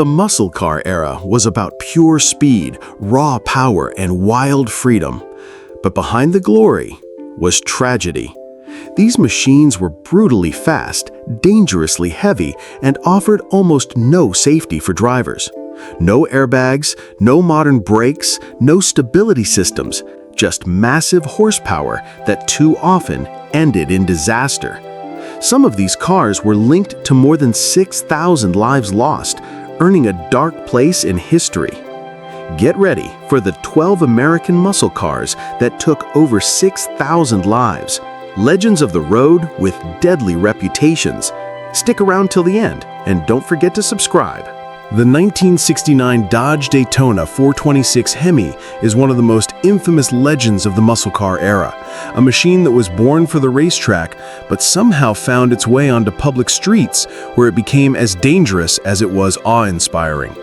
The muscle car era was about pure speed, raw power, and wild freedom. But behind the glory was tragedy. These machines were brutally fast, dangerously heavy, and offered almost no safety for drivers. No airbags, no modern brakes, no stability systems, just massive horsepower that too often ended in disaster. Some of these cars were linked to more than 6,000 lives lost, earning a dark place in history. Get ready for the 12 American muscle cars that took over 6,000 lives. Legends of the road with deadly reputations. Stick around till the end, and don't forget to subscribe. The 1969 Dodge Daytona 426 Hemi is one of the most infamous legends of the muscle car era, a machine that was born for the racetrack but somehow found its way onto public streets where it became as dangerous as it was awe-inspiring.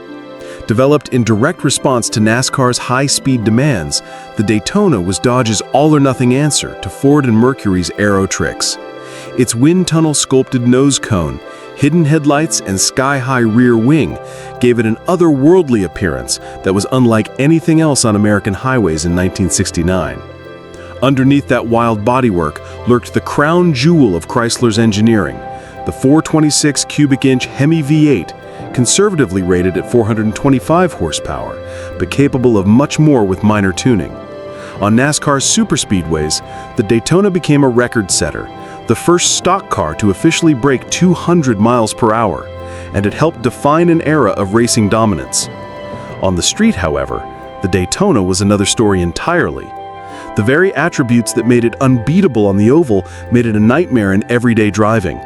Developed in direct response to NASCAR's high-speed demands, the Daytona was Dodge's all-or-nothing answer to Ford and Mercury's aero tricks. Its wind tunnel sculpted nose cone, hidden headlights, and sky-high rear wing gave it an otherworldly appearance that was unlike anything else on American highways in 1969. Underneath that wild bodywork lurked the crown jewel of Chrysler's engineering, the 426 cubic inch Hemi V8, conservatively rated at 425 horsepower, but capable of much more with minor tuning. On NASCAR's superspeedways, the Daytona became a record setter, the first stock car to officially break 200 miles per hour, and it helped define an era of racing dominance. On the street, however, the Daytona was another story entirely. The very attributes that made it unbeatable on the oval made it a nightmare in everyday driving.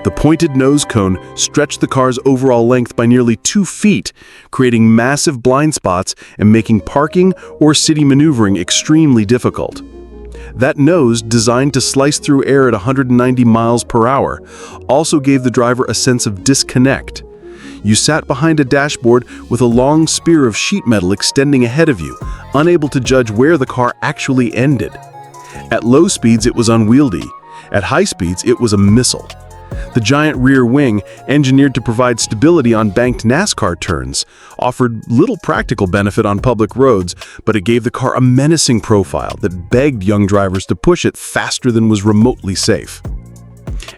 The pointed nose cone stretched the car's overall length by nearly 2 feet, creating massive blind spots and making parking or city maneuvering extremely difficult. That nose, designed to slice through air at 190 miles per hour, also gave the driver a sense of disconnect. You sat behind a dashboard with a long spear of sheet metal extending ahead of you, unable to judge where the car actually ended. At low speeds, it was unwieldy. At high speeds, it was a missile. The giant rear wing, engineered to provide stability on banked NASCAR turns, offered little practical benefit on public roads, but it gave the car a menacing profile that begged young drivers to push it faster than was remotely safe.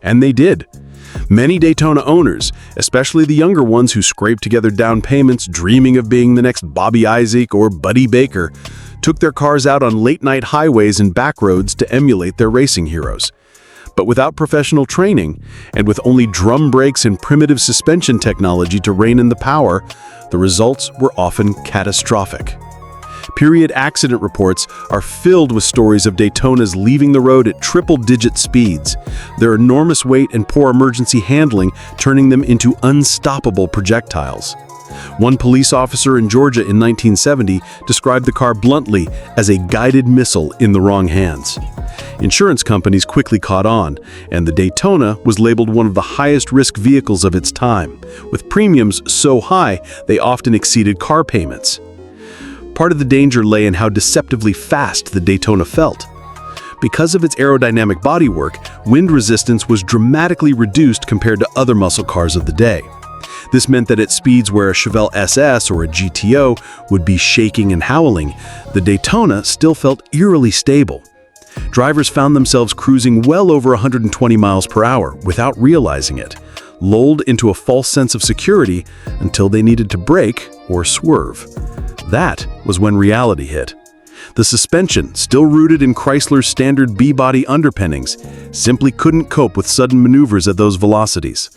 And they did. Many Daytona owners, especially the younger ones who scraped together down payments dreaming of being the next Bobby Isaac or Buddy Baker, took their cars out on late-night highways and back roads to emulate their racing heroes. But without professional training, and with only drum brakes and primitive suspension technology to rein in the power, the results were often catastrophic. Period accident reports are filled with stories of Daytonas leaving the road at triple-digit speeds, their enormous weight and poor emergency handling turning them into unstoppable projectiles. One police officer in Georgia in 1970 described the car bluntly as a guided missile in the wrong hands. Insurance companies quickly caught on, and the Daytona was labeled one of the highest-risk vehicles of its time, with premiums so high they often exceeded car payments. Part of the danger lay in how deceptively fast the Daytona felt. Because of its aerodynamic bodywork, wind resistance was dramatically reduced compared to other muscle cars of the day. This meant that at speeds where a Chevelle SS or a GTO would be shaking and howling, the Daytona still felt eerily stable. Drivers found themselves cruising well over 120 miles per hour without realizing it, lulled into a false sense of security until they needed to brake or swerve. That was when reality hit. The suspension, still rooted in Chrysler's standard B-body underpinnings, simply couldn't cope with sudden maneuvers at those velocities.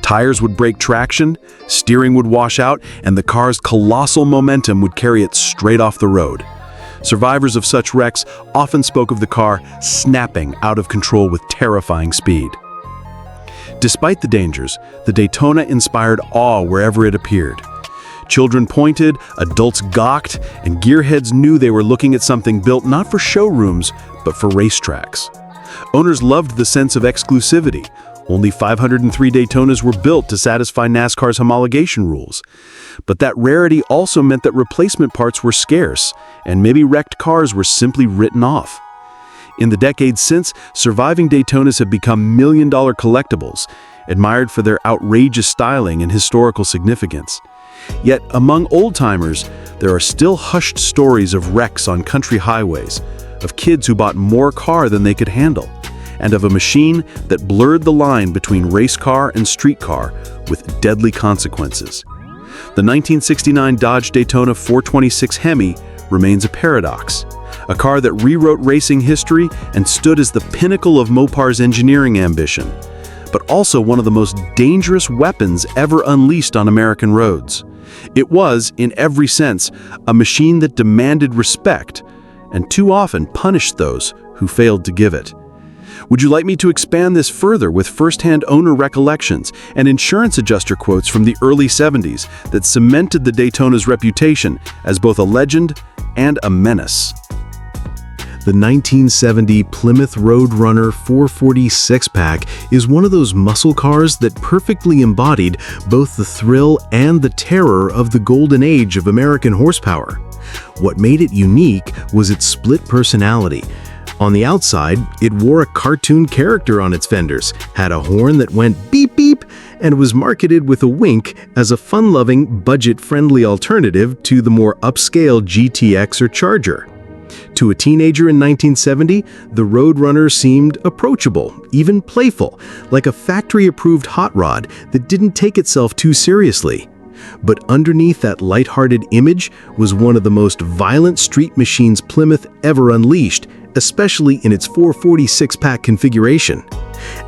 Tires would break traction, steering would wash out, and the car's colossal momentum would carry it straight off the road. Survivors of such wrecks often spoke of the car snapping out of control with terrifying speed. Despite the dangers, the Daytona inspired awe wherever it appeared. Children pointed, adults gawked, and gearheads knew they were looking at something built not for showrooms, but for racetracks. Owners loved the sense of exclusivity. Only 503 Daytonas were built to satisfy NASCAR's homologation rules. But that rarity also meant that replacement parts were scarce, and maybe wrecked cars were simply written off. In the decades since, surviving Daytonas have become million-dollar collectibles, admired for their outrageous styling and historical significance. Yet, among old-timers, there are still hushed stories of wrecks on country highways, of kids who bought more car than they could handle, and of a machine that blurred the line between race car and street car with deadly consequences. The 1969 Dodge Daytona 426 Hemi remains a paradox, a car that rewrote racing history and stood as the pinnacle of Mopar's engineering ambition, but also one of the most dangerous weapons ever unleashed on American roads. It was, in every sense, a machine that demanded respect, and too often punished those who failed to give it. Would you like me to expand this further with first-hand owner recollections and insurance adjuster quotes from the early 70s that cemented the Daytona's reputation as both a legend and a menace? The 1970 Plymouth Roadrunner 440 six-pack is one of those muscle cars that perfectly embodied both the thrill and the terror of the golden age of American horsepower. What made it unique was its split personality. On the outside, it wore a cartoon character on its fenders, had a horn that went beep beep, and was marketed with a wink as a fun-loving, budget-friendly alternative to the more upscale GTX or Charger. To a teenager in 1970, the Roadrunner seemed approachable, even playful, like a factory-approved hot rod that didn't take itself too seriously. But underneath that lighthearted image was one of the most violent street machines Plymouth ever unleashed, especially in its 440 six-pack configuration.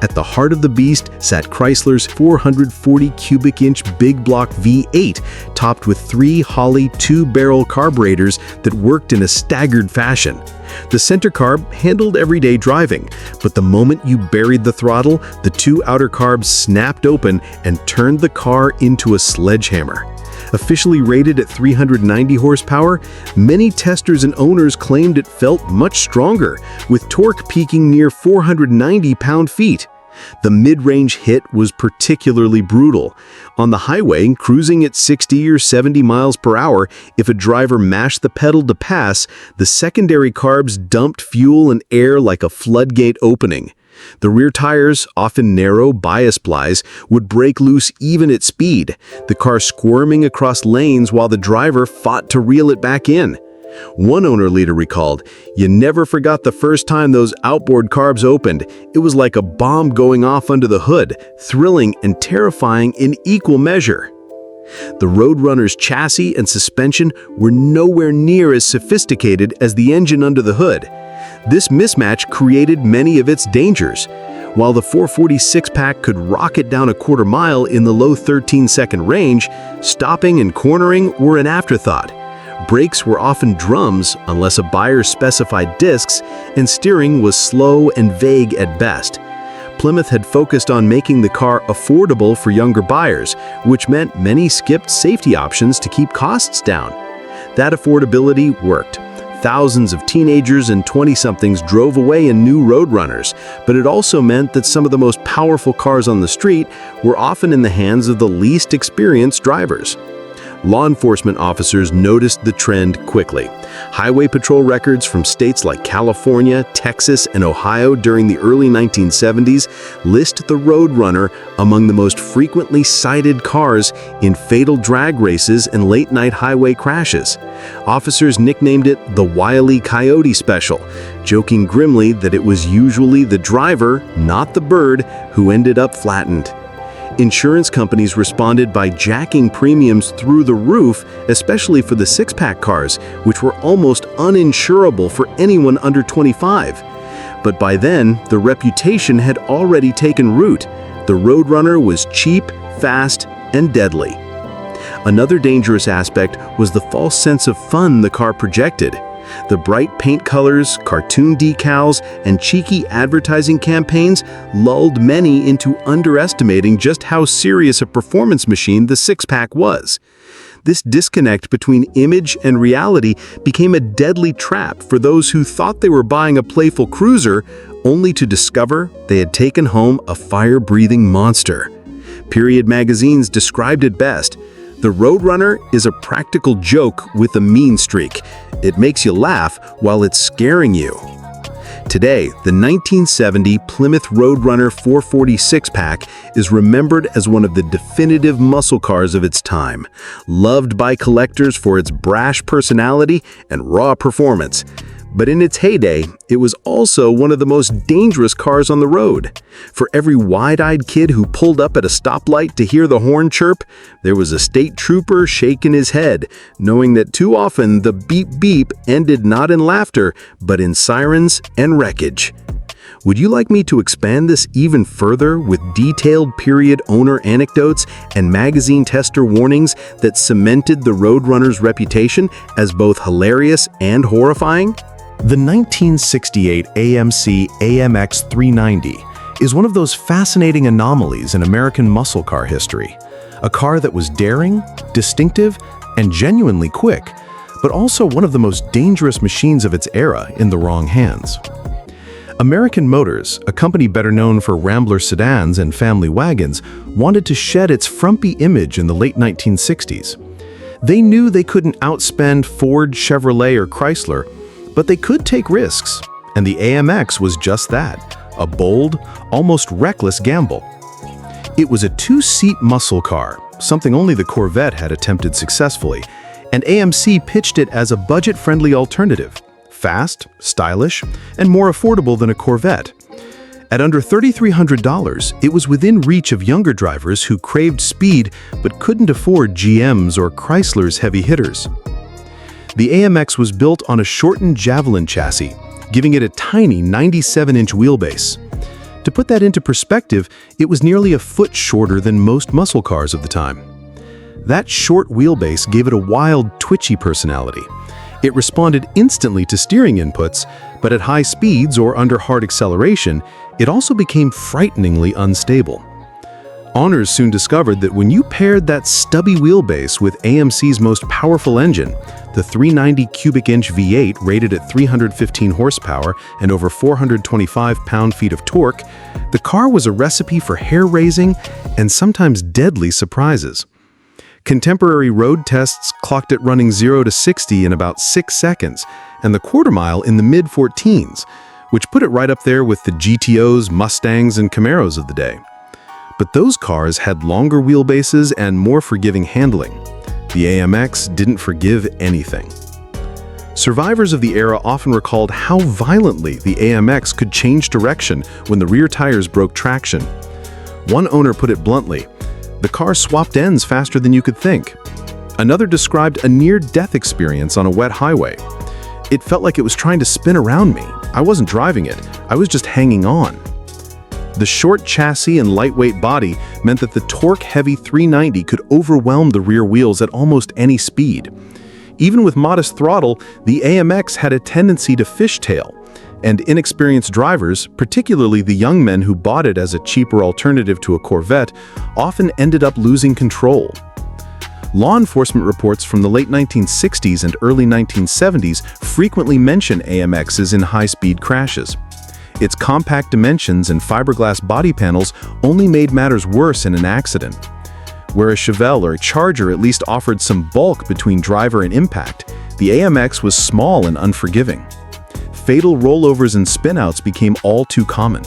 At the heart of the beast sat Chrysler's 440 cubic inch big block V8, topped with 3 Holley 2-barrel carburetors that worked in a staggered fashion. The center carb handled everyday driving, but the moment you buried the throttle, the 2 outer carbs snapped open and turned the car into a sledgehammer. Officially rated at 390 horsepower, many testers and owners claimed it felt much stronger, with torque peaking near 490 pound-feet. The mid-range hit was particularly brutal. On the highway, cruising at 60 or 70 miles per hour, if a driver mashed the pedal to pass, the secondary carbs dumped fuel and air like a floodgate opening. The rear tires, often narrow bias plies, would break loose even at speed, the car squirming across lanes while the driver fought to reel it back in. One owner later recalled, "You never forgot the first time those outboard carbs opened. It was like a bomb going off under the hood, thrilling and terrifying in equal measure." The Roadrunner's chassis and suspension were nowhere near as sophisticated as the engine under the hood. This mismatch created many of its dangers. While the 440 six-pack could rocket down a quarter mile in the low 13-second range, stopping and cornering were an afterthought. Brakes were often drums unless a buyer specified discs, and steering was slow and vague at best. Plymouth had focused on making the car affordable for younger buyers, which meant many skipped safety options to keep costs down. That affordability worked. Thousands of teenagers and 20-somethings drove away in new Roadrunners, but it also meant that some of the most powerful cars on the street were often in the hands of the least experienced drivers. Law enforcement officers noticed the trend quickly. Highway patrol records from states like California, Texas, and Ohio during the early 1970s list the Roadrunner among the most frequently cited cars in fatal drag races and late-night highway crashes. Officers nicknamed it the Wile E. Coyote Special, joking grimly that it was usually the driver, not the bird, who ended up flattened. Insurance companies responded by jacking premiums through the roof, especially for the six-pack cars, which were almost uninsurable for anyone under 25. But by then, the reputation had already taken root. The Roadrunner was cheap, fast, and deadly. Another dangerous aspect was the false sense of fun the car projected. The bright paint colors, cartoon decals, and cheeky advertising campaigns lulled many into underestimating just how serious a performance machine the six-pack was. This disconnect between image and reality became a deadly trap for those who thought they were buying a playful cruiser, only to discover they had taken home a fire-breathing monster. Period magazines described it best: "The Roadrunner is a practical joke with a mean streak. It makes you laugh while it's scaring you." Today, the 1970 Plymouth Roadrunner 440 six-pack is remembered as one of the definitive muscle cars of its time, loved by collectors for its brash personality and raw performance. But in its heyday, it was also one of the most dangerous cars on the road. For every wide-eyed kid who pulled up at a stoplight to hear the horn chirp, there was a state trooper shaking his head, knowing that too often the beep-beep ended not in laughter, but in sirens and wreckage. Would you like me to expand this even further with detailed period owner anecdotes and magazine tester warnings that cemented the Roadrunner's reputation as both hilarious and horrifying? The 1968 AMC AMX 390 is one of those fascinating anomalies in American muscle car history. A car that was daring, distinctive, and genuinely quick, but also one of the most dangerous machines of its era in the wrong hands. American Motors, a company better known for Rambler sedans and family wagons, wanted to shed its frumpy image in the late 1960s. They knew they couldn't outspend Ford, Chevrolet, or Chrysler, but they could take risks, and the AMX was just that, a bold, almost reckless gamble. It was a two-seat muscle car, something only the Corvette had attempted successfully, and AMC pitched it as a budget-friendly alternative, fast, stylish, and more affordable than a Corvette. At under $3,300, it was within reach of younger drivers who craved speed but couldn't afford GM's or Chrysler's heavy hitters. The AMX was built on a shortened Javelin chassis, giving it a tiny 97-inch wheelbase. To put that into perspective, it was nearly a foot shorter than most muscle cars of the time. That short wheelbase gave it a wild, twitchy personality. It responded instantly to steering inputs, but at high speeds or under hard acceleration, it also became frighteningly unstable. Owners soon discovered that when you paired that stubby wheelbase with AMC's most powerful engine, the 390 cubic inch V8 rated at 315 horsepower and over 425 pound-feet of torque, the car was a recipe for hair-raising and sometimes deadly surprises. Contemporary road tests clocked it running 0 to 60 in about 6 seconds, and the quarter mile in the mid-14s, which put it right up there with the GTOs, Mustangs, and Camaros of the day. But those cars had longer wheelbases and more forgiving handling. The AMX didn't forgive anything. Survivors of the era often recalled how violently the AMX could change direction when the rear tires broke traction. One owner put it bluntly, "The car swapped ends faster than you could think." Another described a near-death experience on a wet highway. "It felt like it was trying to spin around me. I wasn't driving it, I was just hanging on." The short chassis and lightweight body meant that the torque-heavy 390 could overwhelm the rear wheels at almost any speed. Even with modest throttle, the AMX had a tendency to fishtail, and inexperienced drivers, particularly the young men who bought it as a cheaper alternative to a Corvette, often ended up losing control. Law enforcement reports from the late 1960s and early 1970s frequently mention AMXs in high-speed crashes. Its compact dimensions and fiberglass body panels only made matters worse in an accident. Where a Chevelle or a Charger at least offered some bulk between driver and impact, the AMX was small and unforgiving. Fatal rollovers and spinouts became all too common.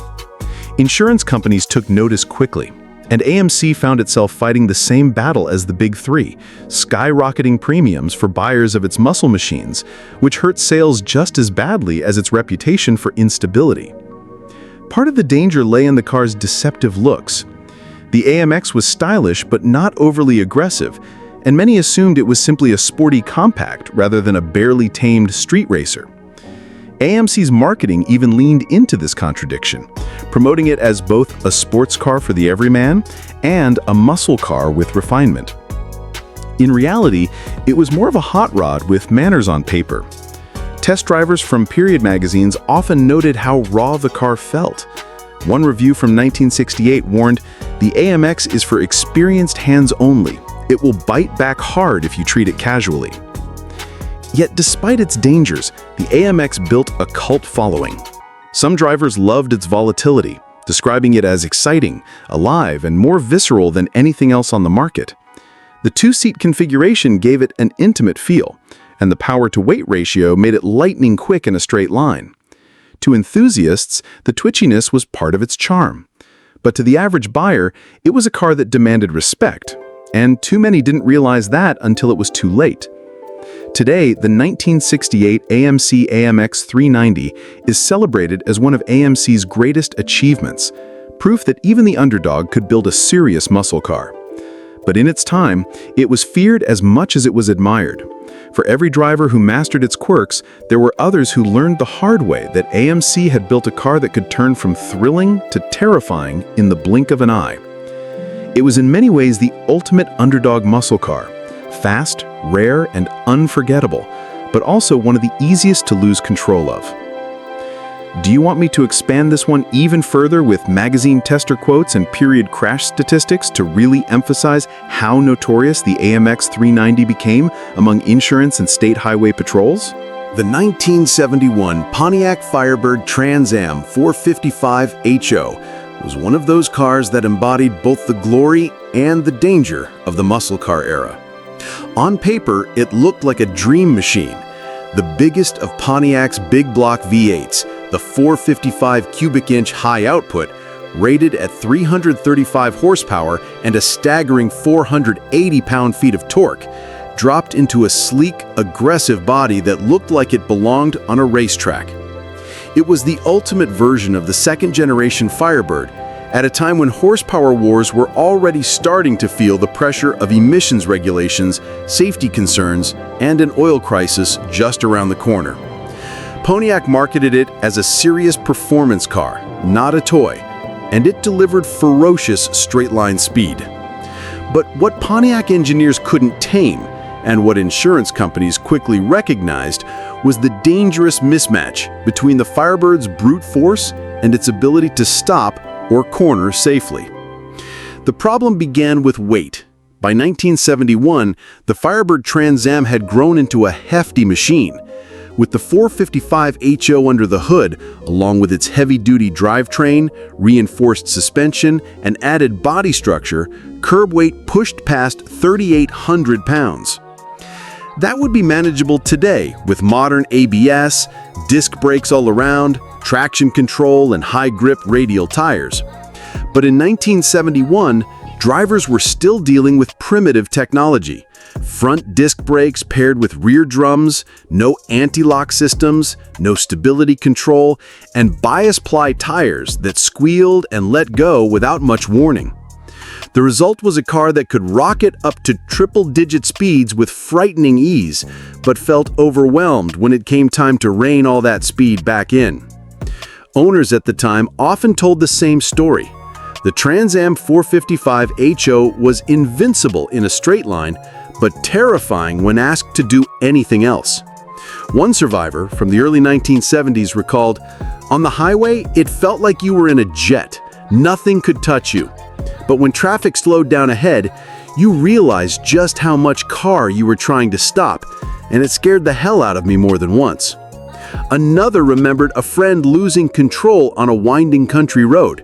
Insurance companies took notice quickly, and AMC found itself fighting the same battle as the Big Three, skyrocketing premiums for buyers of its muscle machines, which hurt sales just as badly as its reputation for instability. Part of the danger lay in the car's deceptive looks. The AMX was stylish but not overly aggressive, and many assumed it was simply a sporty compact rather than a barely tamed street racer. AMC's marketing even leaned into this contradiction, promoting it as both a sports car for the everyman and a muscle car with refinement. In reality, it was more of a hot rod with manners on paper. Test drivers from period magazines often noted how raw the car felt. One review from 1968 warned, "The AMX is for experienced hands only. It will bite back hard if you treat it casually." Yet despite its dangers, the AMX built a cult following. Some drivers loved its volatility, describing it as exciting, alive, and more visceral than anything else on the market. The two-seat configuration gave it an intimate feel, and the power-to-weight ratio made it lightning quick in a straight line. To enthusiasts, the twitchiness was part of its charm. But to the average buyer, it was a car that demanded respect, and too many didn't realize that until it was too late. Today, the 1968 AMC AMX 390 is celebrated as one of AMC's greatest achievements, proof that even the underdog could build a serious muscle car. But in its time, it was feared as much as it was admired. For every driver who mastered its quirks, there were others who learned the hard way that AMC had built a car that could turn from thrilling to terrifying in the blink of an eye. It was in many ways the ultimate underdog muscle car, fast, rare, and unforgettable, but also one of the easiest to lose control of. Do you want me to expand this one even further with magazine tester quotes and period crash statistics to really emphasize how notorious the AMX 390 became among insurance and state highway patrols? The 1971 Pontiac Firebird Trans Am 455 HO was one of those cars that embodied both the glory and the danger of the muscle car era. On paper, it looked like a dream machine, the biggest of Pontiac's big block V8s, the 455 cubic inch high output, rated at 335 horsepower and a staggering 480 pound-feet of torque, dropped into a sleek, aggressive body that looked like it belonged on a racetrack. It was the ultimate version of the second-generation Firebird, at a time when horsepower wars were already starting to feel the pressure of emissions regulations, safety concerns, and an oil crisis just around the corner. Pontiac marketed it as a serious performance car, not a toy, and it delivered ferocious straight-line speed. But what Pontiac engineers couldn't tame, and what insurance companies quickly recognized, was the dangerous mismatch between the Firebird's brute force and its ability to stop or corner safely. The problem began with weight. By 1971, the Firebird Trans Am had grown into a hefty machine. With the 455 HO under the hood, along with its heavy-duty drivetrain, reinforced suspension, and added body structure, curb weight pushed past 3,800 pounds. That would be manageable today with modern ABS, disc brakes all around, traction control, and high-grip radial tires. But in 1971, drivers were still dealing with primitive technology. Front disc brakes paired with rear drums, no anti-lock systems, no stability control, and bias-ply tires that squealed and let go without much warning. The result was a car that could rocket up to triple-digit speeds with frightening ease, but felt overwhelmed when it came time to rein all that speed back in. Owners at the time often told the same story. The Trans Am 455 HO was invincible in a straight line, but terrifying when asked to do anything else. One survivor from the early 1970s recalled, "On the highway, it felt like you were in a jet. Nothing could touch you. But when traffic slowed down ahead, you realized just how much car you were trying to stop, and it scared the hell out of me more than once." Another remembered a friend losing control on a winding country road.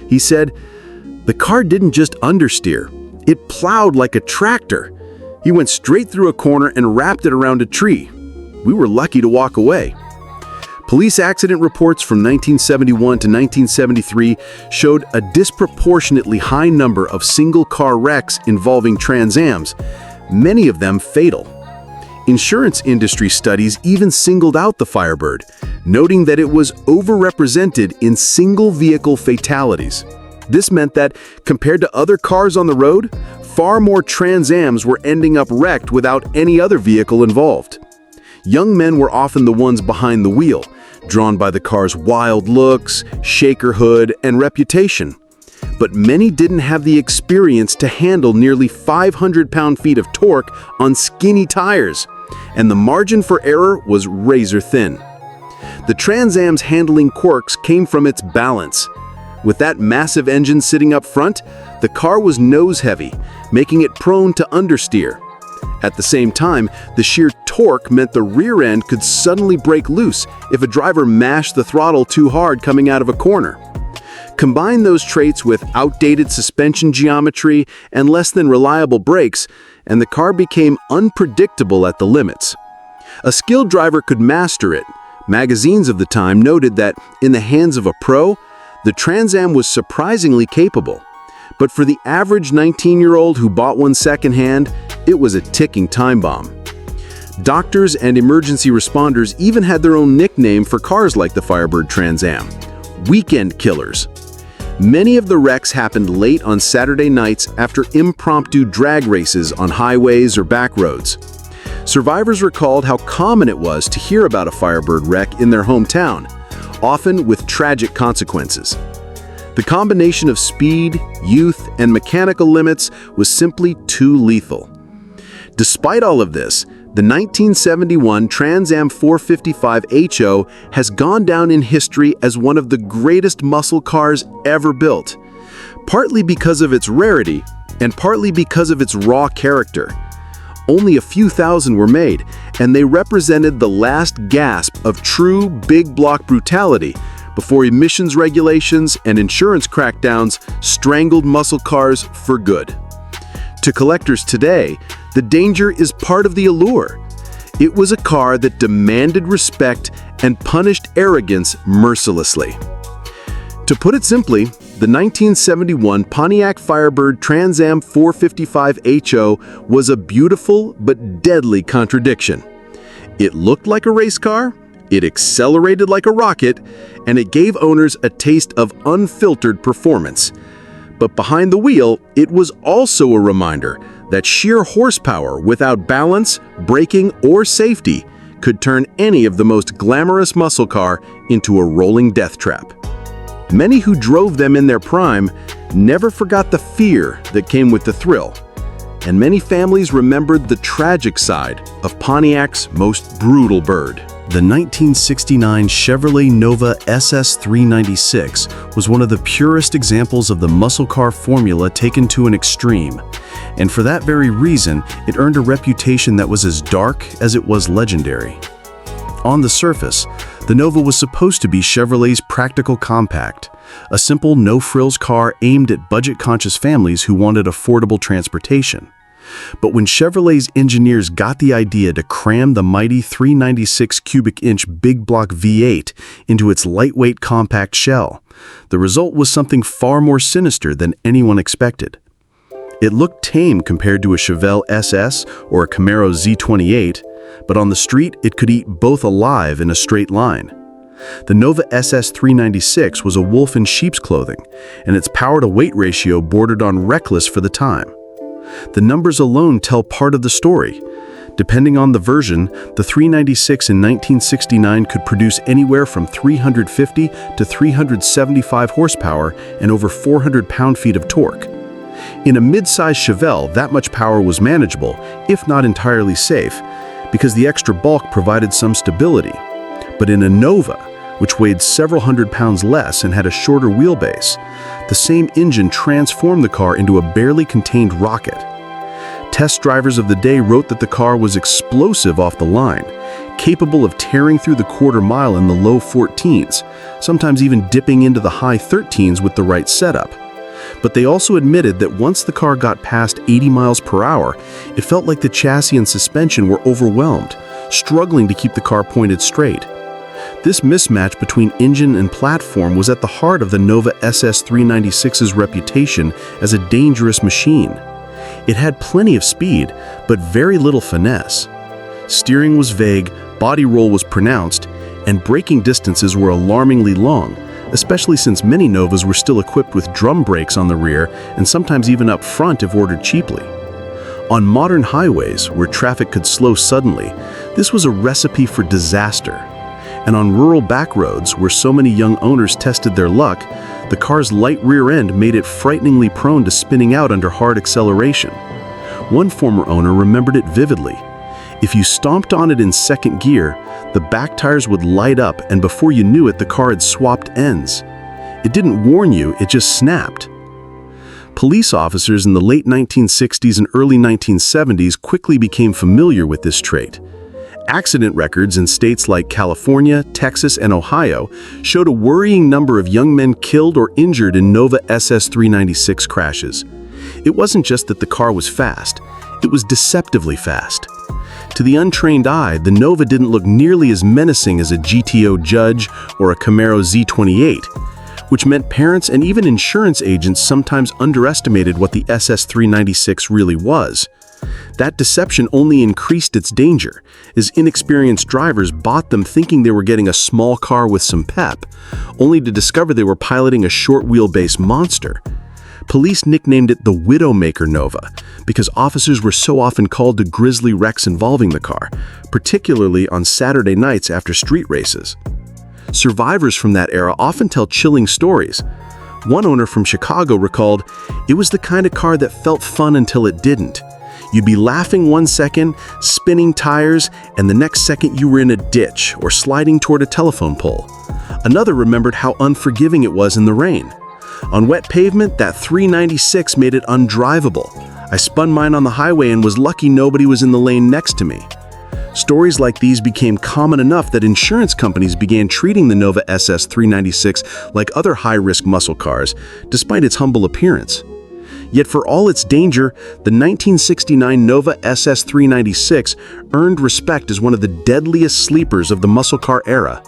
He said, "The car didn't just understeer, it plowed like a tractor. He went straight through a corner and wrapped it around a tree. We were lucky to walk away." Police accident reports from 1971 to 1973 showed a disproportionately high number of single-car wrecks involving Trans Ams, many of them fatal. Insurance industry studies even singled out the Firebird, noting that it was overrepresented in single-vehicle fatalities. This meant that, compared to other cars on the road, far more Trans Ams were ending up wrecked without any other vehicle involved. Young men were often the ones behind the wheel, drawn by the car's wild looks, shaker hood, and reputation. But many didn't have the experience to handle nearly 500 pound-feet of torque on skinny tires, and the margin for error was razor thin. The Trans Am's handling quirks came from its balance. With that massive engine sitting up front, the car was nose-heavy, making it prone to understeer. At the same time, the sheer torque meant the rear end could suddenly break loose if a driver mashed the throttle too hard coming out of a corner. Combine those traits with outdated suspension geometry and less than reliable brakes, and the car became unpredictable at the limits. A skilled driver could master it, Magazines of the time noted that, in the hands of a pro, the Trans Am was surprisingly capable. But for the average 19-year-old who bought one secondhand, it was a ticking time bomb. Doctors and emergency responders even had their own nickname for cars like the Firebird Trans Am: weekend killers. Many of the wrecks happened late on Saturday nights after impromptu drag races on highways or back roads. Survivors recalled how common it was to hear about a Firebird wreck in their hometown, often with tragic consequences. The combination of speed, youth, and mechanical limits was simply too lethal. Despite all of this, the 1971 Trans Am 455 HO has gone down in history as one of the greatest muscle cars ever built, partly because of its rarity and partly because of its raw character. Only a few thousand were made, and they represented the last gasp of true big block brutality before emissions regulations and insurance crackdowns strangled muscle cars for good. To collectors today, the danger is part of the allure. It was a car that demanded respect and punished arrogance mercilessly. To put it simply, the 1971 Pontiac Firebird Trans Am 455 HO was a beautiful but deadly contradiction. It looked like a race car, it accelerated like a rocket, and it gave owners a taste of unfiltered performance. But behind the wheel, it was also a reminder that sheer horsepower without balance, braking, or safety could turn any of the most glamorous muscle car into a rolling death trap. Many who drove them in their prime never forgot the fear that came with the thrill, and many families remembered the tragic side of Pontiac's most brutal bird. The 1969 Chevrolet Nova SS396 was one of the purest examples of the muscle car formula taken to an extreme. And for that very reason, it earned a reputation that was as dark as it was legendary. On the surface, the Nova was supposed to be Chevrolet's practical compact, a simple no-frills car aimed at budget-conscious families who wanted affordable transportation. But when Chevrolet's engineers got the idea to cram the mighty 396 cubic inch big block V8 into its lightweight compact shell, the result was something far more sinister than anyone expected. It looked tame compared to a Chevelle SS or a Camaro Z28, but on the street it could eat both alive in a straight line. The Nova SS396 was a wolf in sheep's clothing, and its power-to-weight ratio bordered on reckless for the time. The numbers alone tell part of the story. Depending on the version, the 396 in 1969 could produce anywhere from 350 to 375 horsepower and over 400 pound-feet of torque. In a mid-size Chevelle, that much power was manageable, if not entirely safe, because the extra bulk provided some stability. But in a Nova, which weighed several hundred pounds less and had a shorter wheelbase, the same engine transformed the car into a barely contained rocket. Test drivers of the day wrote that the car was explosive off the line, capable of tearing through the quarter mile in the low 14s, sometimes even dipping into the high 13s with the right setup. But they also admitted that once the car got past 80 miles per hour, it felt like the chassis and suspension were overwhelmed, struggling to keep the car pointed straight. This mismatch between engine and platform was at the heart of the Nova SS396's reputation as a dangerous machine. It had plenty of speed, but very little finesse. Steering was vague, body roll was pronounced, and braking distances were alarmingly long, especially since many Novas were still equipped with drum brakes on the rear and sometimes even up front if ordered cheaply. On modern highways, where traffic could slow suddenly, this was a recipe for disaster. And on rural back roads, where so many young owners tested their luck, the car's light rear end made it frighteningly prone to spinning out under hard acceleration. One former owner remembered it vividly. If you stomped on it in second gear, the back tires would light up, and before you knew it, the car had swapped ends. It didn't warn you, it just snapped. Police officers in the late 1960s and early 1970s quickly became familiar with this trait. Accident records in states like California, Texas, and Ohio showed a worrying number of young men killed or injured in Nova SS396 crashes. It wasn't just that the car was fast, it was deceptively fast. To the untrained eye, the Nova didn't look nearly as menacing as a GTO Judge or a Camaro Z28, which meant parents and even insurance agents sometimes underestimated what the SS396 really was. That deception only increased its danger, as inexperienced drivers bought them thinking they were getting a small car with some pep, only to discover they were piloting a short-wheelbase monster. Police nicknamed it the Widowmaker Nova because officers were so often called to grisly wrecks involving the car, particularly on Saturday nights after street races. Survivors from that era often tell chilling stories. One owner from Chicago recalled, "It was the kind of car that felt fun until it didn't. You'd be laughing one second, spinning tires, and the next second you were in a ditch or sliding toward a telephone pole." Another remembered how unforgiving it was in the rain. "On wet pavement, that 396 made it undrivable. I spun mine on the highway and was lucky nobody was in the lane next to me." Stories like these became common enough that insurance companies began treating the Nova SS396 like other high-risk muscle cars, despite its humble appearance. Yet for all its danger, the 1969 Nova SS396 earned respect as one of the deadliest sleepers of the muscle car era.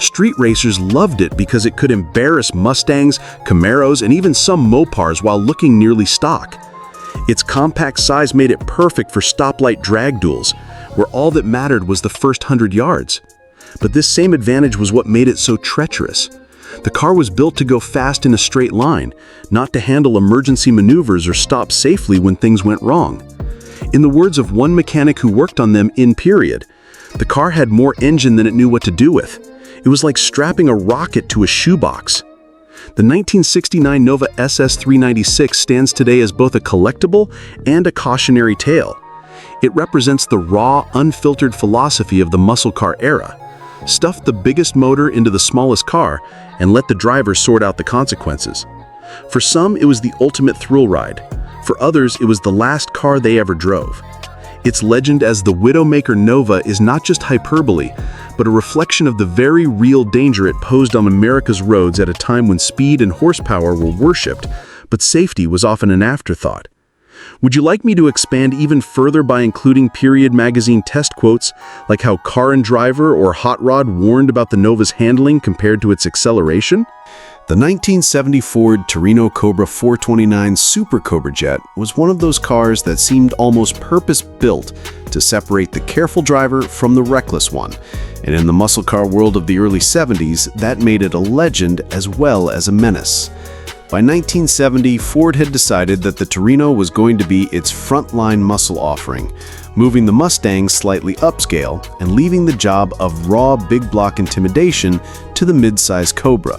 Street racers loved it because it could embarrass Mustangs, Camaros, and even some Mopars while looking nearly stock. Its compact size made it perfect for stoplight drag duels, where all that mattered was the first 100 yards. But this same advantage was what made it so treacherous. The car was built to go fast in a straight line, not to handle emergency maneuvers or stop safely when things went wrong. In the words of one mechanic who worked on them in period, the car had more engine than it knew what to do with. It was like strapping a rocket to a shoebox. The 1969 Nova SS396 stands today as both a collectible and a cautionary tale. It represents the raw, unfiltered philosophy of the muscle car era. Stuff the biggest motor into the smallest car and let the driver sort out the consequences. For some, it was the ultimate thrill ride. For others, it was the last car they ever drove. Its legend as the Widowmaker Nova is not just hyperbole, but a reflection of the very real danger it posed on America's roads at a time when speed and horsepower were worshipped, but safety was often an afterthought. Would you like me to expand even further by including Period magazine test quotes, like how Car and Driver or Hot Rod warned about the Nova's handling compared to its acceleration? The 1970 Ford Torino Cobra 429 Super Cobra Jet was one of those cars that seemed almost purpose-built to separate the careful driver from the reckless one. And in the muscle car world of the early 70s, that made it a legend as well as a menace. By 1970, Ford had decided that the Torino was going to be its frontline muscle offering, moving the Mustang slightly upscale and leaving the job of raw big block intimidation to the mid-size Cobra.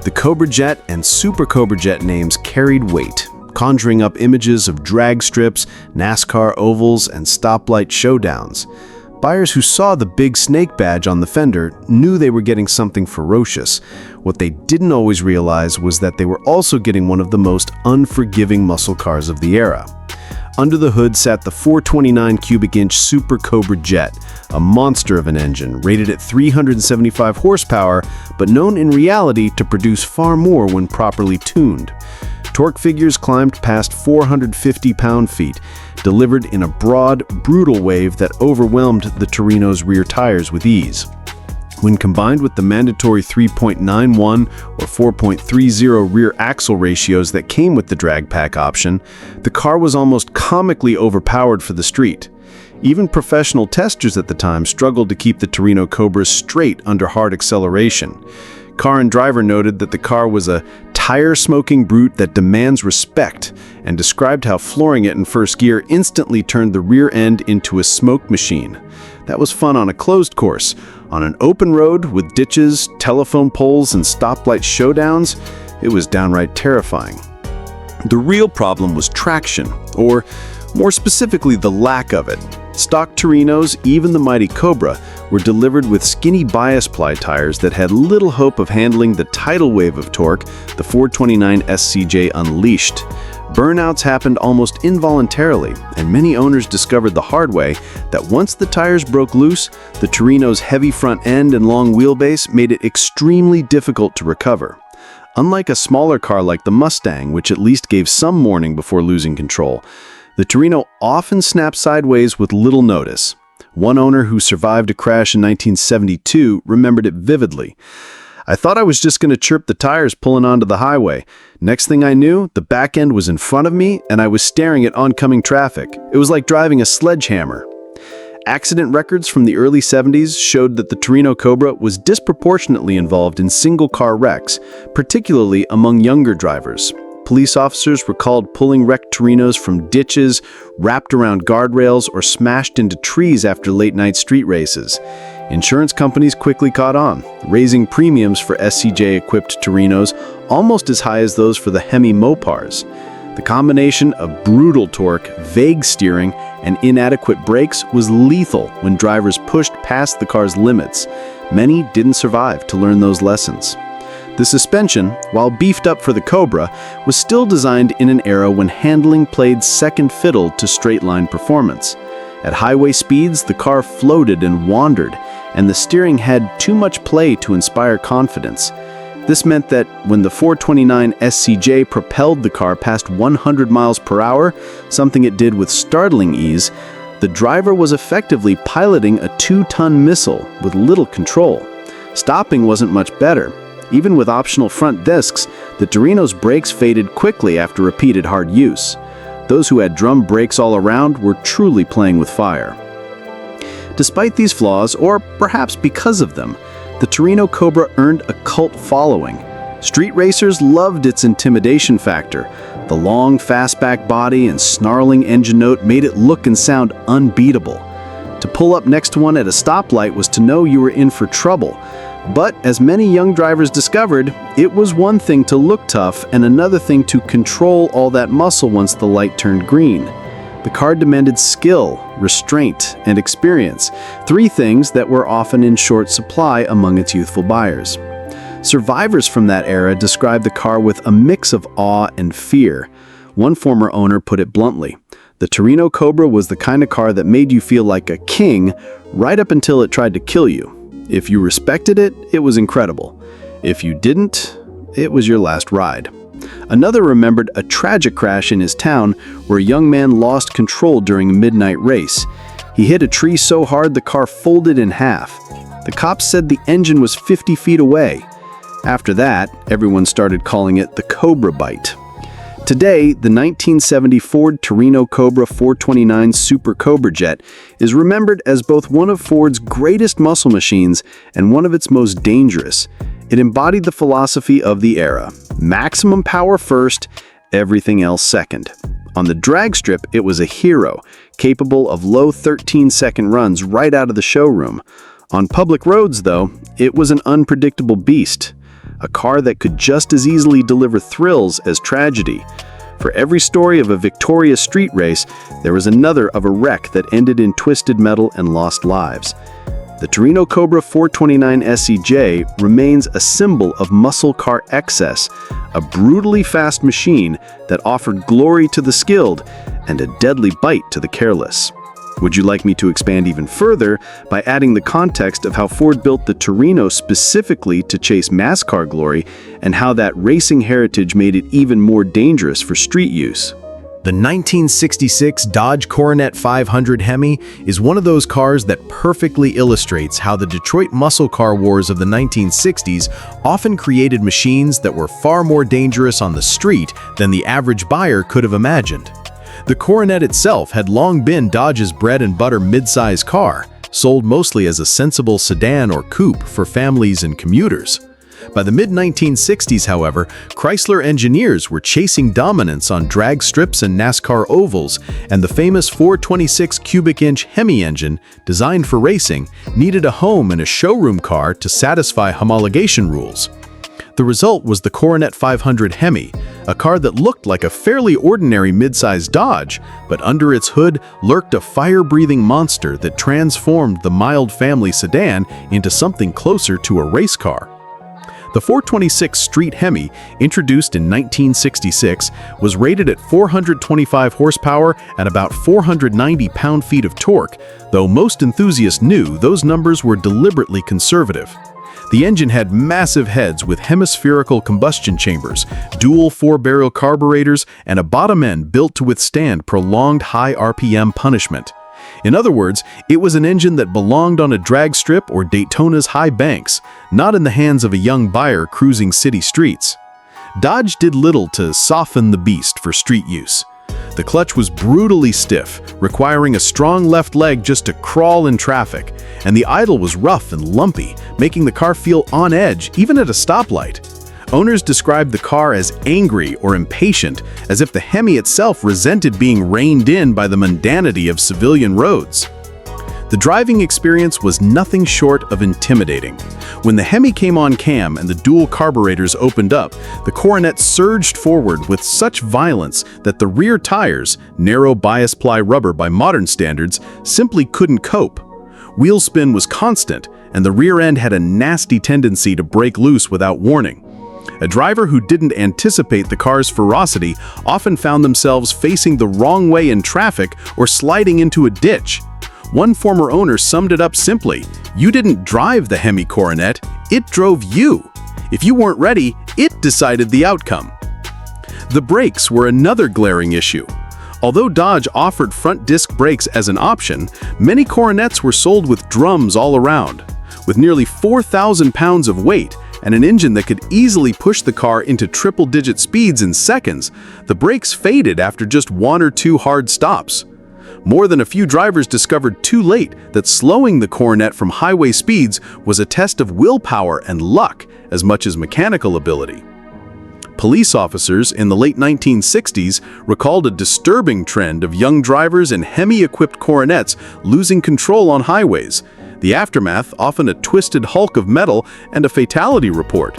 The Cobra Jet and Super Cobra Jet names carried weight, conjuring up images of drag strips, NASCAR ovals, and stoplight showdowns. Buyers who saw the big snake badge on the fender knew they were getting something ferocious. What they didn't always realize was that they were also getting one of the most unforgiving muscle cars of the era. Under the hood sat the 429 cubic inch Super Cobra Jet, a monster of an engine rated at 375 horsepower, but known in reality to produce far more when properly tuned. Torque figures climbed past 450 pound-feet, delivered in a broad, brutal wave that overwhelmed the Torino's rear tires with ease. When combined with the mandatory 3.91 or 4.30 rear axle ratios that came with the drag pack option, the car was almost comically overpowered for the street. Even professional testers at the time struggled to keep the Torino Cobra straight under hard acceleration. Car and Driver noted that the car was a tire-smoking brute that demands respect, and described how flooring it in first gear instantly turned the rear end into a smoke machine. That was fun on a closed course. On an open road with ditches, telephone poles, and stoplight showdowns, it was downright terrifying. The real problem was traction, or more specifically, the lack of it. Stock Torinos, even the mighty Cobra, were delivered with skinny bias ply tires that had little hope of handling the tidal wave of torque the 429 SCJ unleashed. Burnouts happened almost involuntarily, and many owners discovered the hard way that once the tires broke loose, the Torino's heavy front end and long wheelbase made it extremely difficult to recover. Unlike a smaller car like the Mustang, which at least gave some warning before losing control, the Torino often snapped sideways with little notice. One owner who survived a crash in 1972 remembered it vividly. "I thought I was just going to chirp the tires pulling onto the highway. Next thing I knew, the back end was in front of me and I was staring at oncoming traffic. It was like driving a sledgehammer." Accident records from the early 70s showed that the Torino Cobra was disproportionately involved in single-car wrecks, particularly among younger drivers. Police officers recalled pulling wrecked Torinos from ditches, wrapped around guardrails, or smashed into trees after late-night street races. Insurance companies quickly caught on, raising premiums for SCJ-equipped Torinos almost as high as those for the Hemi Mopars. The combination of brutal torque, vague steering, and inadequate brakes was lethal when drivers pushed past the car's limits. Many didn't survive to learn those lessons. The suspension, while beefed up for the Cobra, was still designed in an era when handling played second fiddle to straight-line performance. At highway speeds, the car floated and wandered, and the steering had too much play to inspire confidence. This meant that when the 429 SCJ propelled the car past 100 miles per hour, something it did with startling ease, the driver was effectively piloting a 2-ton missile with little control. Stopping wasn't much better. Even with optional front discs, the Torino's brakes faded quickly after repeated hard use. Those who had drum brakes all around were truly playing with fire. Despite these flaws, or perhaps because of them, the Torino Cobra earned a cult following. Street racers loved its intimidation factor. The long, fastback body and snarling engine note made it look and sound unbeatable. To pull up next to one at a stoplight was to know you were in for trouble. But as many young drivers discovered, it was one thing to look tough and another thing to control all that muscle once the light turned green. The car demanded skill, restraint, and experience, 3 things that were often in short supply among its youthful buyers. Survivors from that era described the car with a mix of awe and fear. One former owner put it bluntly: "The Torino Cobra was the kind of car that made you feel like a king right up until it tried to kill you. If you respected it, it was incredible. If you didn't, it was your last ride." Another remembered a tragic crash in his town where a young man lost control during a midnight race. He hit a tree so hard the car folded in half. The cops said the engine was 50 feet away. After that, everyone started calling it the Cobra Bite. Today, the 1970 Ford Torino Cobra 429 Super Cobra Jet is remembered as both one of Ford's greatest muscle machines and one of its most dangerous. It embodied the philosophy of the era: maximum power first, everything else second. On the drag strip, it was a hero, capable of low 13-second runs right out of the showroom. On public roads, though, it was an unpredictable beast. A car that could just as easily deliver thrills as tragedy. For every story of a victorious street race, there was another of a wreck that ended in twisted metal and lost lives. The Torino Cobra 429 SCJ remains a symbol of muscle car excess, a brutally fast machine that offered glory to the skilled and a deadly bite to the careless. Would you like me to expand even further by adding the context of how Ford built the Torino specifically to chase mass car glory and how that racing heritage made it even more dangerous for street use? The 1966 Dodge Coronet 500 Hemi is one of those cars that perfectly illustrates how the Detroit muscle car wars of the 1960s often created machines that were far more dangerous on the street than the average buyer could have imagined. The Coronet itself had long been Dodge's bread-and-butter mid-size car, sold mostly as a sensible sedan or coupe for families and commuters. By the mid-1960s, however, Chrysler engineers were chasing dominance on drag strips and NASCAR ovals, and the famous 426 cubic-inch Hemi engine, designed for racing, needed a home in a showroom car to satisfy homologation rules. The result was the Coronet 500 Hemi, a car that looked like a fairly ordinary mid-size Dodge, but under its hood lurked a fire-breathing monster that transformed the mild family sedan into something closer to a race car. The 426 Street Hemi, introduced in 1966, was rated at 425 horsepower and about 490 pound-feet of torque, though most enthusiasts knew those numbers were deliberately conservative. The engine had massive heads with hemispherical combustion chambers, dual 4-barrel carburetors, and a bottom end built to withstand prolonged high RPM punishment. In other words, it was an engine that belonged on a drag strip or Daytona's high banks, not in the hands of a young buyer cruising city streets. Dodge did little to soften the beast for street use. The clutch was brutally stiff, requiring a strong left leg just to crawl in traffic, and the idle was rough and lumpy, making the car feel on edge even at a stoplight. Owners described the car as angry or impatient, as if the Hemi itself resented being reined in by the mundanity of civilian roads. The driving experience was nothing short of intimidating. When the Hemi came on cam and the dual carburetors opened up, the Coronet surged forward with such violence that the rear tires, narrow bias ply rubber by modern standards, simply couldn't cope. Wheel spin was constant, and the rear end had a nasty tendency to break loose without warning. A driver who didn't anticipate the car's ferocity often found themselves facing the wrong way in traffic or sliding into a ditch. One former owner summed it up simply: "You didn't drive the Hemi Coronet, it drove you. If you weren't ready, it decided the outcome." The brakes were another glaring issue. Although Dodge offered front disc brakes as an option, many Coronets were sold with drums all around. With nearly 4,000 pounds of weight and an engine that could easily push the car into triple-digit speeds in seconds, the brakes faded after just one or two hard stops. More than a few drivers discovered too late that slowing the Coronet from highway speeds was a test of willpower and luck as much as mechanical ability. Police officers in the late 1960s recalled a disturbing trend of young drivers in Hemi-equipped Coronets losing control on highways. The aftermath, often a twisted hulk of metal and a fatality report.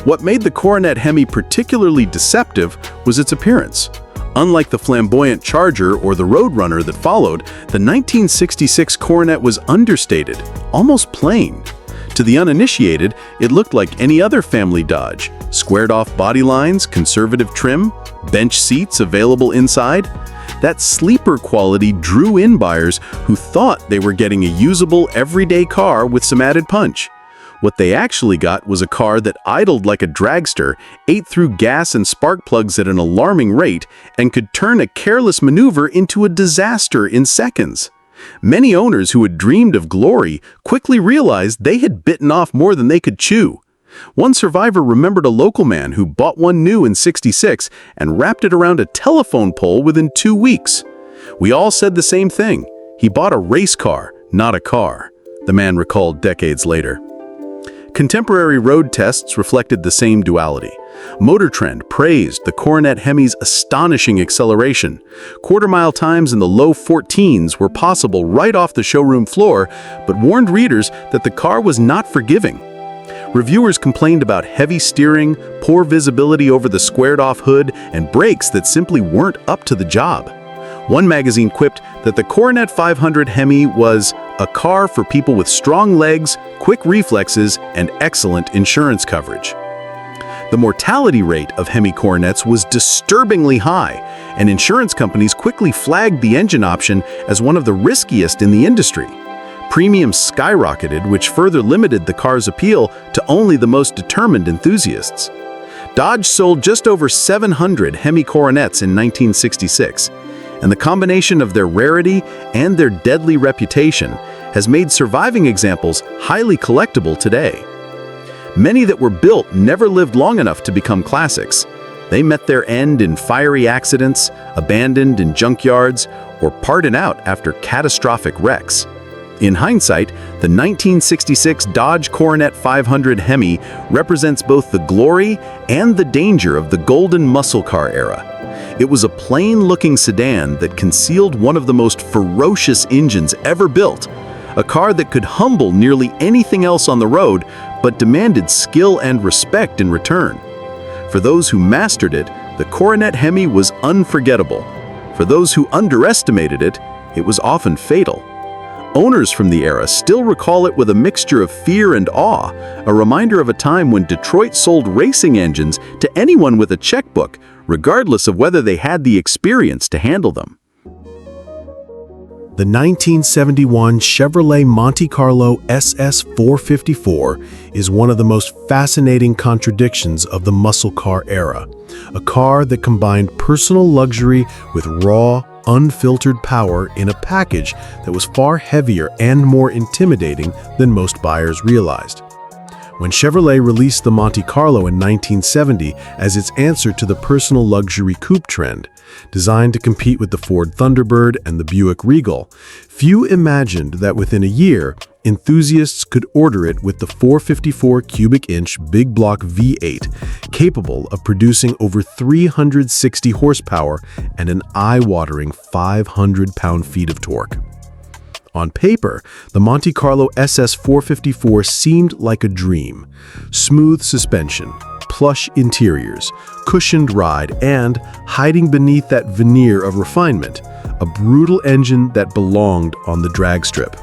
What made the Coronet Hemi particularly deceptive was its appearance. Unlike the flamboyant Charger or the Roadrunner that followed, the 1966 Coronet was understated, almost plain. To the uninitiated, it looked like any other family Dodge. Squared-off body lines, conservative trim, bench seats available inside. That sleeper quality drew in buyers who thought they were getting a usable, everyday car with some added punch. What they actually got was a car that idled like a dragster, ate through gas and spark plugs at an alarming rate, and could turn a careless maneuver into a disaster in seconds. Many owners who had dreamed of glory quickly realized they had bitten off more than they could chew. One survivor remembered a local man who bought one new in '66 and wrapped it around a telephone pole within 2 weeks. "We all said the same thing. He bought a race car, not a car," the man recalled decades later. Contemporary road tests reflected the same duality. Motor Trend praised the Coronet Hemi's astonishing acceleration. Quarter-mile times in the low 14s were possible right off the showroom floor, but warned readers that the car was not forgiving. Reviewers complained about heavy steering, poor visibility over the squared-off hood, and brakes that simply weren't up to the job. One magazine quipped that the Coronet 500 Hemi was a car for people with strong legs, quick reflexes, and excellent insurance coverage. The mortality rate of Hemi Coronets was disturbingly high, and insurance companies quickly flagged the engine option as one of the riskiest in the industry. Premiums skyrocketed, which further limited the car's appeal to only the most determined enthusiasts. Dodge sold just over 700 Hemi Coronets in 1966, and the combination of their rarity and their deadly reputation has made surviving examples highly collectible today. Many that were built never lived long enough to become classics. They met their end in fiery accidents, abandoned in junkyards, or parted out after catastrophic wrecks. In hindsight, the 1966 Dodge Coronet 500 Hemi represents both the glory and the danger of the golden muscle car era. It was a plain-looking sedan that concealed one of the most ferocious engines ever built, a car that could humble nearly anything else on the road, but demanded skill and respect in return. For those who mastered it, the Coronet Hemi was unforgettable. For those who underestimated it, it was often fatal. Owners from the era still recall it with a mixture of fear and awe, a reminder of a time when Detroit sold racing engines to anyone with a checkbook, regardless of whether they had the experience to handle them. The 1971 Chevrolet Monte Carlo SS454 is one of the most fascinating contradictions of the muscle car era. A car that combined personal luxury with raw, unfiltered power in a package that was far heavier and more intimidating than most buyers realized. When Chevrolet released the Monte Carlo in 1970 as its answer to the personal luxury coupe trend, designed to compete with the Ford Thunderbird and the Buick Regal, few imagined that within a year, enthusiasts could order it with the 454 cubic inch big block V8, capable of producing over 360 horsepower and an eye-watering 500 pound-feet of torque. On paper, the Monte Carlo SS 454 seemed like a dream. Smooth suspension, plush interiors, cushioned ride, and, hiding beneath that veneer of refinement, a brutal engine that belonged on the drag strip.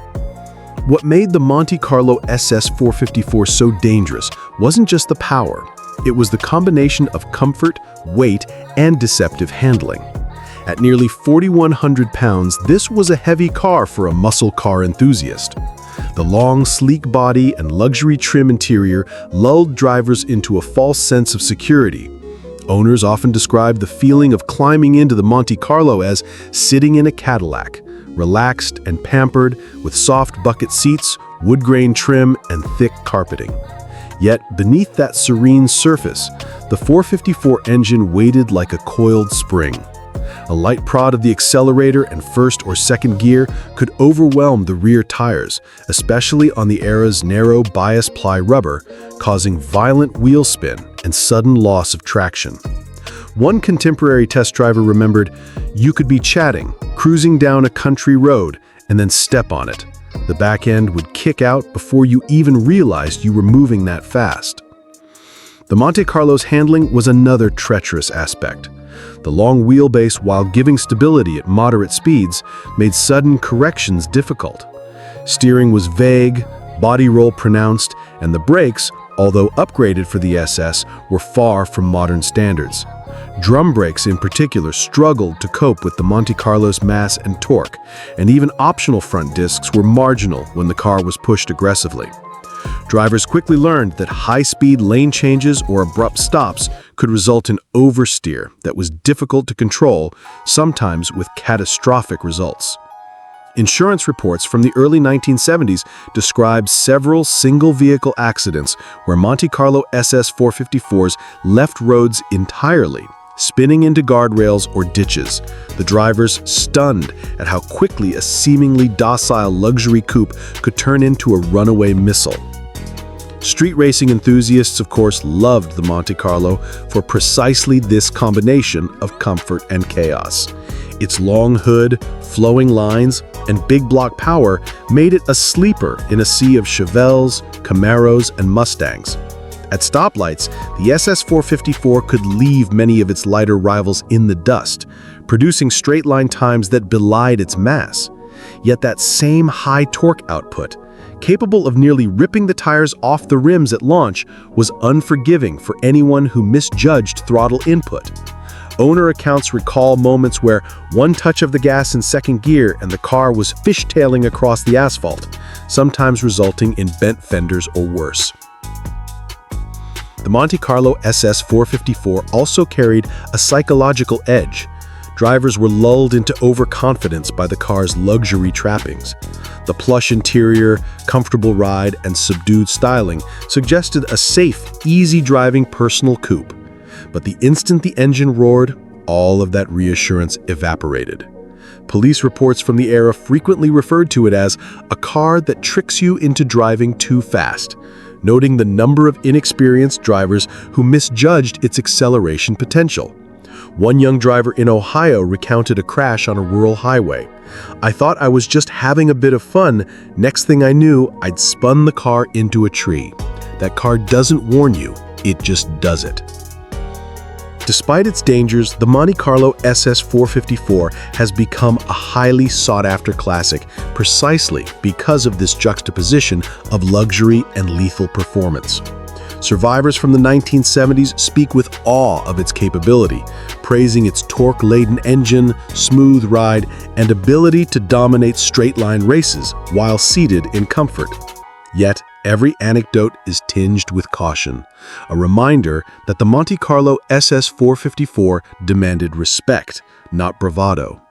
What made the Monte Carlo SS 454 so dangerous wasn't just the power. It was the combination of comfort, weight, and deceptive handling. At nearly 4,100 pounds, this was a heavy car for a muscle car enthusiast. The long, sleek body and luxury trim interior lulled drivers into a false sense of security. Owners often described the feeling of climbing into the Monte Carlo as sitting in a Cadillac, relaxed and pampered, with soft bucket seats, wood grain trim, and thick carpeting. Yet, beneath that serene surface, the 454 engine waited like a coiled spring. A light prod of the accelerator and first or second gear could overwhelm the rear tires, especially on the era's narrow bias ply rubber, causing violent wheel spin and sudden loss of traction. One contemporary test driver remembered, "You could be chatting, cruising down a country road, and then step on it. The back end would kick out before you even realized you were moving that fast." The Monte Carlo's handling was another treacherous aspect. The long wheelbase, while giving stability at moderate speeds, made sudden corrections difficult. Steering was vague, body roll pronounced, and the brakes, although upgraded for the SS, were far from modern standards. Drum brakes in particular struggled to cope with the Monte Carlo's mass and torque, and even optional front discs were marginal when the car was pushed aggressively. Drivers quickly learned that high-speed lane changes or abrupt stops could result in oversteer that was difficult to control, sometimes with catastrophic results. Insurance reports from the early 1970s describe several single-vehicle accidents where Monte Carlo SS 454s left roads entirely, spinning into guardrails or ditches, the drivers stunned at how quickly a seemingly docile luxury coupe could turn into a runaway missile. Street racing enthusiasts, of course, loved the Monte Carlo for precisely this combination of comfort and chaos. Its long hood, flowing lines, and big block power made it a sleeper in a sea of Chevelles, Camaros, and Mustangs. At stoplights, the SS 454 could leave many of its lighter rivals in the dust, producing straight-line times that belied its mass. Yet that same high torque output, capable of nearly ripping the tires off the rims at launch, was unforgiving for anyone who misjudged throttle input. Owner accounts recall moments where one touch of the gas in second gear and the car was fishtailing across the asphalt, sometimes resulting in bent fenders or worse. The Monte Carlo SS 454 also carried a psychological edge. Drivers were lulled into overconfidence by the car's luxury trappings. The plush interior, comfortable ride, and subdued styling suggested a safe, easy-driving personal coupe. But the instant the engine roared, all of that reassurance evaporated. Police reports from the era frequently referred to it as a car that tricks you into driving too fast, noting the number of inexperienced drivers who misjudged its acceleration potential. One young driver in Ohio recounted a crash on a rural highway. "I thought I was just having a bit of fun. Next thing I knew, I'd spun the car into a tree." That car doesn't warn you, it just does it. Despite its dangers, the Monte Carlo SS 454 has become a highly sought-after classic precisely because of this juxtaposition of luxury and lethal performance. Survivors from the 1970s speak with awe of its capability, praising its torque-laden engine, smooth ride, and ability to dominate straight-line races while seated in comfort. Yet, every anecdote is tinged with caution, a reminder that the Monte Carlo SS 454 demanded respect, not bravado.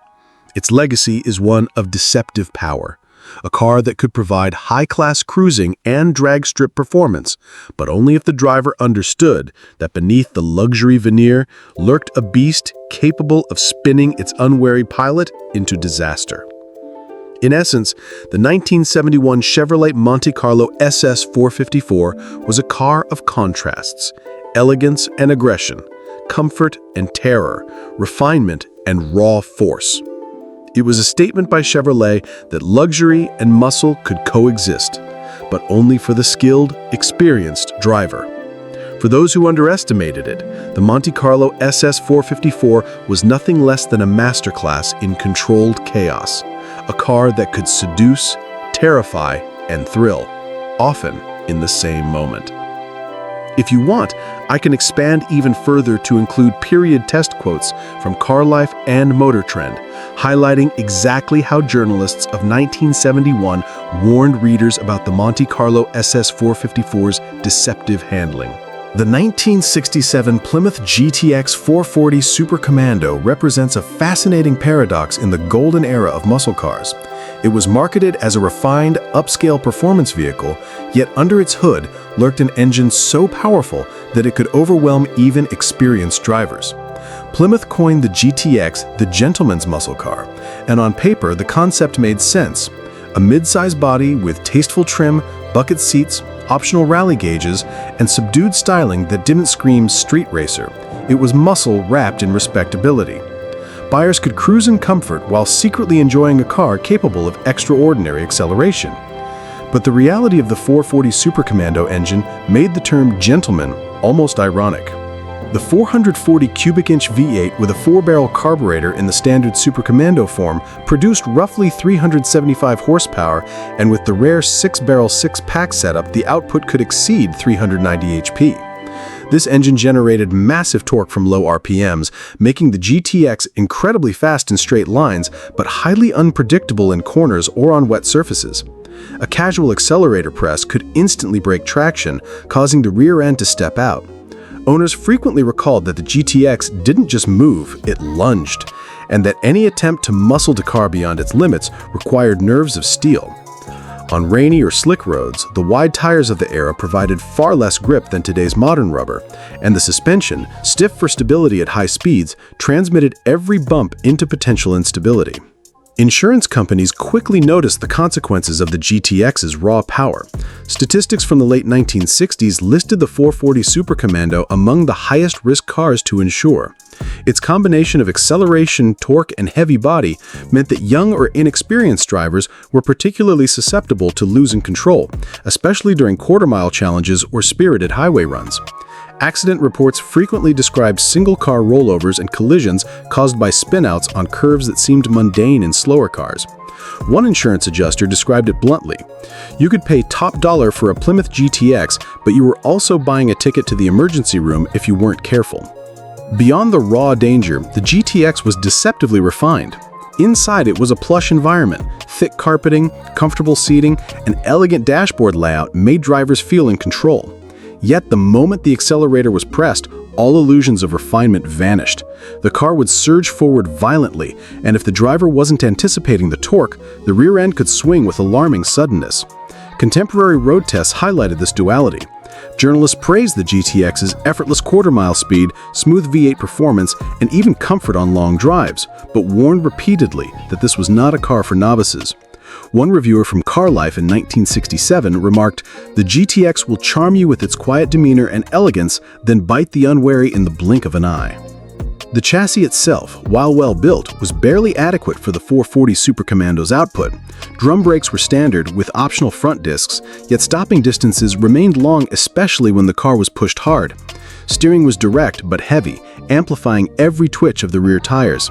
Its legacy is one of deceptive power. A car that could provide high-class cruising and drag strip performance, but only if the driver understood that beneath the luxury veneer lurked a beast capable of spinning its unwary pilot into disaster. In essence, the 1971 Chevrolet Monte Carlo SS 454 was a car of contrasts: elegance and aggression, comfort and terror, refinement and raw force. It was a statement by Chevrolet that luxury and muscle could coexist, but only for the skilled, experienced driver. For those who underestimated it, the Monte Carlo SS 454 was nothing less than a masterclass in controlled chaos, a car that could seduce, terrify, and thrill, often in the same moment. If you want, I can expand even further to include period test quotes from Car Life and Motor Trend, highlighting exactly how journalists of 1971 warned readers about the Monte Carlo SS 454's deceptive handling. The 1967 Plymouth GTX 440 Super Commando represents a fascinating paradox in the golden era of muscle cars. It was marketed as a refined, upscale performance vehicle, yet under its hood lurked an engine so powerful that it could overwhelm even experienced drivers. Plymouth coined the GTX the gentleman's muscle car, and on paper the concept made sense. A mid-size body with tasteful trim, bucket seats, optional rally gauges, and subdued styling that didn't scream street racer. It was muscle wrapped in respectability. Buyers could cruise in comfort while secretly enjoying a car capable of extraordinary acceleration. But the reality of the 440 Super Commando engine made the term gentleman almost ironic. The 440 cubic inch V8 with a 4-barrel carburetor in the standard Super Commando form produced roughly 375 horsepower, and with the rare 6-barrel 6-pack setup, the output could exceed 390 HP. This engine generated massive torque from low RPMs, making the GTX incredibly fast in straight lines, but highly unpredictable in corners or on wet surfaces. A casual accelerator press could instantly break traction, causing the rear end to step out. Owners frequently recalled that the GTX didn't just move, it lunged, and that any attempt to muscle the car beyond its limits required nerves of steel. On rainy or slick roads, the wide tires of the era provided far less grip than today's modern rubber, and the suspension, stiff for stability at high speeds, transmitted every bump into potential instability. Insurance companies quickly noticed the consequences of the GTX's raw power. Statistics from the late 1960s listed the 440 Super Commando among the highest-risk cars to insure. Its combination of acceleration, torque, and heavy body meant that young or inexperienced drivers were particularly susceptible to losing control, especially during quarter-mile challenges or spirited highway runs. Accident reports frequently described single-car rollovers and collisions caused by spinouts on curves that seemed mundane in slower cars. One insurance adjuster described it bluntly: "You could pay top dollar for a Plymouth GTX, but you were also buying a ticket to the emergency room if you weren't careful." Beyond the raw danger, the GTX was deceptively refined. Inside it was a plush environment. Thick carpeting, comfortable seating, and elegant dashboard layout made drivers feel in control. Yet the moment the accelerator was pressed, all illusions of refinement vanished. The car would surge forward violently, and if the driver wasn't anticipating the torque, the rear end could swing with alarming suddenness. Contemporary road tests highlighted this duality. Journalists praised the GTX's effortless quarter-mile speed, smooth V8 performance, and even comfort on long drives, but warned repeatedly that this was not a car for novices. One reviewer from Car Life in 1967 remarked, "The GTX will charm you with its quiet demeanor and elegance, then bite the unwary in the blink of an eye." The chassis itself, while well built, was barely adequate for the 440 Super Commando's output. Drum brakes were standard with optional front discs, yet stopping distances remained long, especially when the car was pushed hard. Steering was direct but heavy, amplifying every twitch of the rear tires.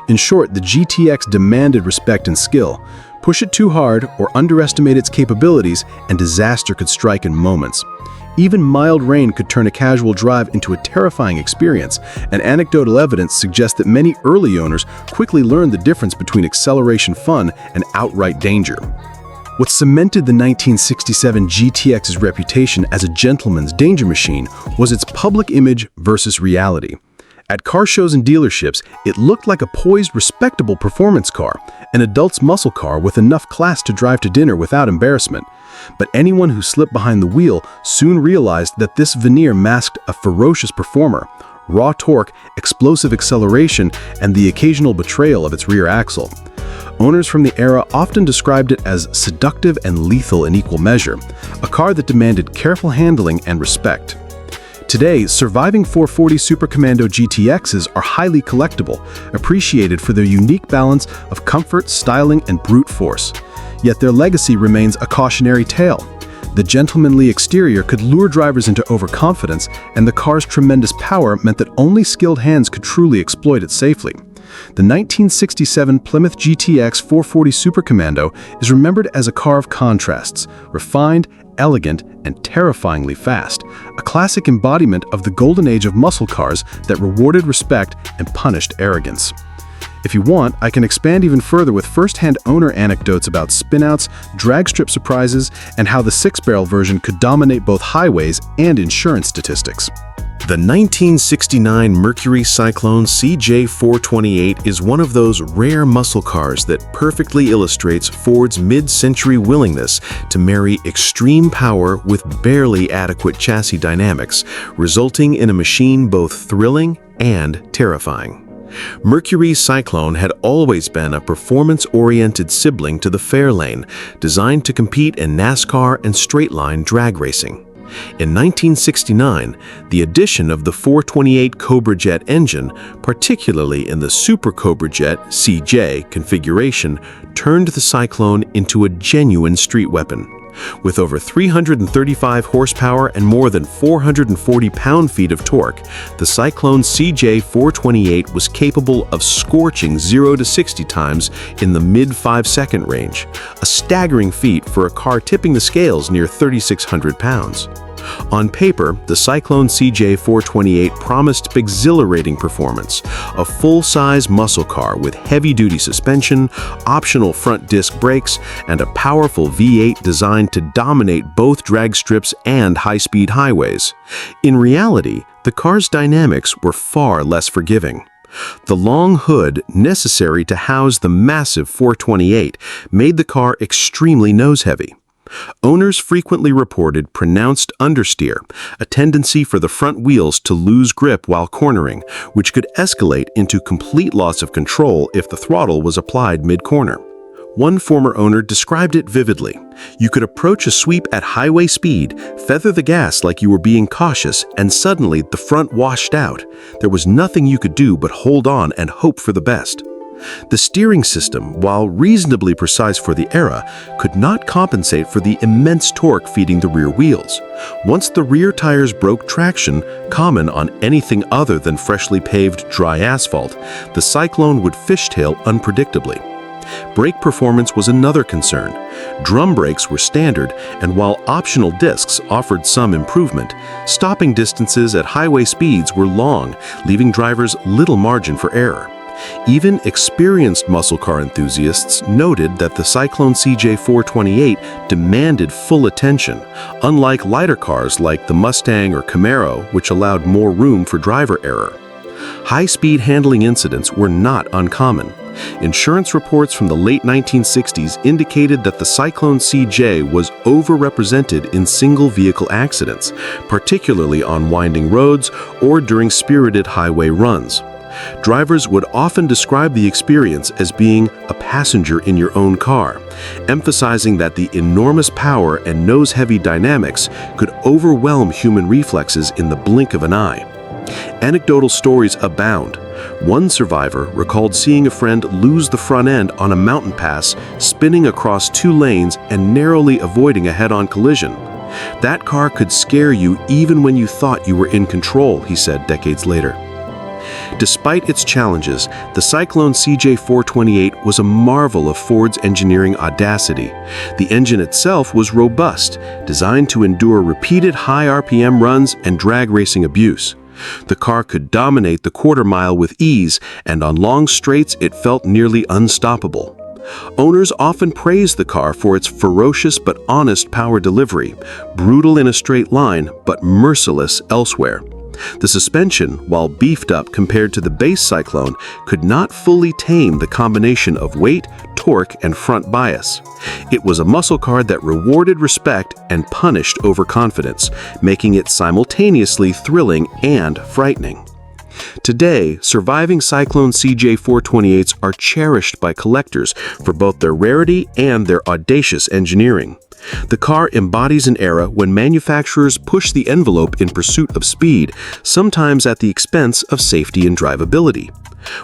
In short, the GTX demanded respect and skill. Push it too hard or underestimate its capabilities, and disaster could strike in moments. Even mild rain could turn a casual drive into a terrifying experience, and anecdotal evidence suggests that many early owners quickly learned the difference between acceleration fun and outright danger. What cemented the 1967 GTX's reputation as a gentleman's danger machine was its public image versus reality. At car shows and dealerships, it looked like a poised, respectable performance car, an adult's muscle car with enough class to drive to dinner without embarrassment. But anyone who slipped behind the wheel soon realized that this veneer masked a ferocious performer, raw torque, explosive acceleration, and the occasional betrayal of its rear axle. Owners from the era often described it as seductive and lethal in equal measure, a car that demanded careful handling and respect. Today, surviving 440 Super Commando GTXs are highly collectible, appreciated for their unique balance of comfort, styling, and brute force. Yet their legacy remains a cautionary tale. The gentlemanly exterior could lure drivers into overconfidence, and the car's tremendous power meant that only skilled hands could truly exploit it safely. The 1967 Plymouth GTX 440 Super Commando is remembered as a car of contrasts, refined, elegant, and terrifyingly fast, a classic embodiment of the golden age of muscle cars that rewarded respect and punished arrogance. If you want, I can expand even further with first-hand owner anecdotes about spinouts, drag strip surprises, and how the six-barrel version could dominate both highways and insurance statistics. The 1969 Mercury Cyclone CJ428 is one of those rare muscle cars that perfectly illustrates Ford's mid-century willingness to marry extreme power with barely adequate chassis dynamics, resulting in a machine both thrilling and terrifying. Mercury Cyclone had always been a performance-oriented sibling to the Fairlane, designed to compete in NASCAR and straight-line drag racing. In 1969, the addition of the 428 Cobra jet engine, particularly in the Super Cobra Jet CJ configuration, turned the Cyclone into a genuine street weapon. With over 335 horsepower and more than 440 pound-feet of torque, the Cyclone CJ428 was capable of scorching 0 to 60 times in the mid-5-second range, a staggering feat for a car tipping the scales near 3,600 pounds. On paper, the Cyclone CJ428 promised exhilarating performance, a full-size muscle car with heavy-duty suspension, optional front disc brakes, and a powerful V8 designed to dominate both drag strips and high-speed highways. In reality, the car's dynamics were far less forgiving. The long hood necessary to house the massive 428 made the car extremely nose-heavy. Owners frequently reported pronounced understeer, a tendency for the front wheels to lose grip while cornering, which could escalate into complete loss of control if the throttle was applied mid-corner. One former owner described it vividly. You could approach a sweep at highway speed, feather the gas like you were being cautious, and suddenly the front washed out. There was nothing you could do but hold on and hope for the best. The steering system, while reasonably precise for the era, could not compensate for the immense torque feeding the rear wheels. Once the rear tires broke traction, common on anything other than freshly paved dry asphalt, the Cyclone would fishtail unpredictably. Brake performance was another concern. Drum brakes were standard, and while optional discs offered some improvement, stopping distances at highway speeds were long, leaving drivers little margin for error. Even experienced muscle car enthusiasts noted that the Cyclone CJ428 demanded full attention, unlike lighter cars like the Mustang or Camaro, which allowed more room for driver error. High-speed handling incidents were not uncommon. Insurance reports from the late 1960s indicated that the Cyclone CJ was overrepresented in single-vehicle accidents, particularly on winding roads or during spirited highway runs. Drivers would often describe the experience as being a passenger in your own car, emphasizing that the enormous power and nose-heavy dynamics could overwhelm human reflexes in the blink of an eye. Anecdotal stories abound. One survivor recalled seeing a friend lose the front end on a mountain pass, spinning across 2 lanes and narrowly avoiding a head-on collision. That car could scare you even when you thought you were in control, he said decades later. Despite its challenges, the Cyclone CJ428 was a marvel of Ford's engineering audacity. The engine itself was robust, designed to endure repeated high RPM runs and drag racing abuse. The car could dominate the quarter-mile with ease, and on long straights it felt nearly unstoppable. Owners often praised the car for its ferocious but honest power delivery, brutal in a straight line but merciless elsewhere. The suspension, while beefed up compared to the base Cyclone, could not fully tame the combination of weight, torque, and front bias. It was a muscle car that rewarded respect and punished overconfidence, making it simultaneously thrilling and frightening. Today, surviving Cyclone CJ428s are cherished by collectors for both their rarity and their audacious engineering. The car embodies an era when manufacturers pushed the envelope in pursuit of speed, sometimes at the expense of safety and drivability.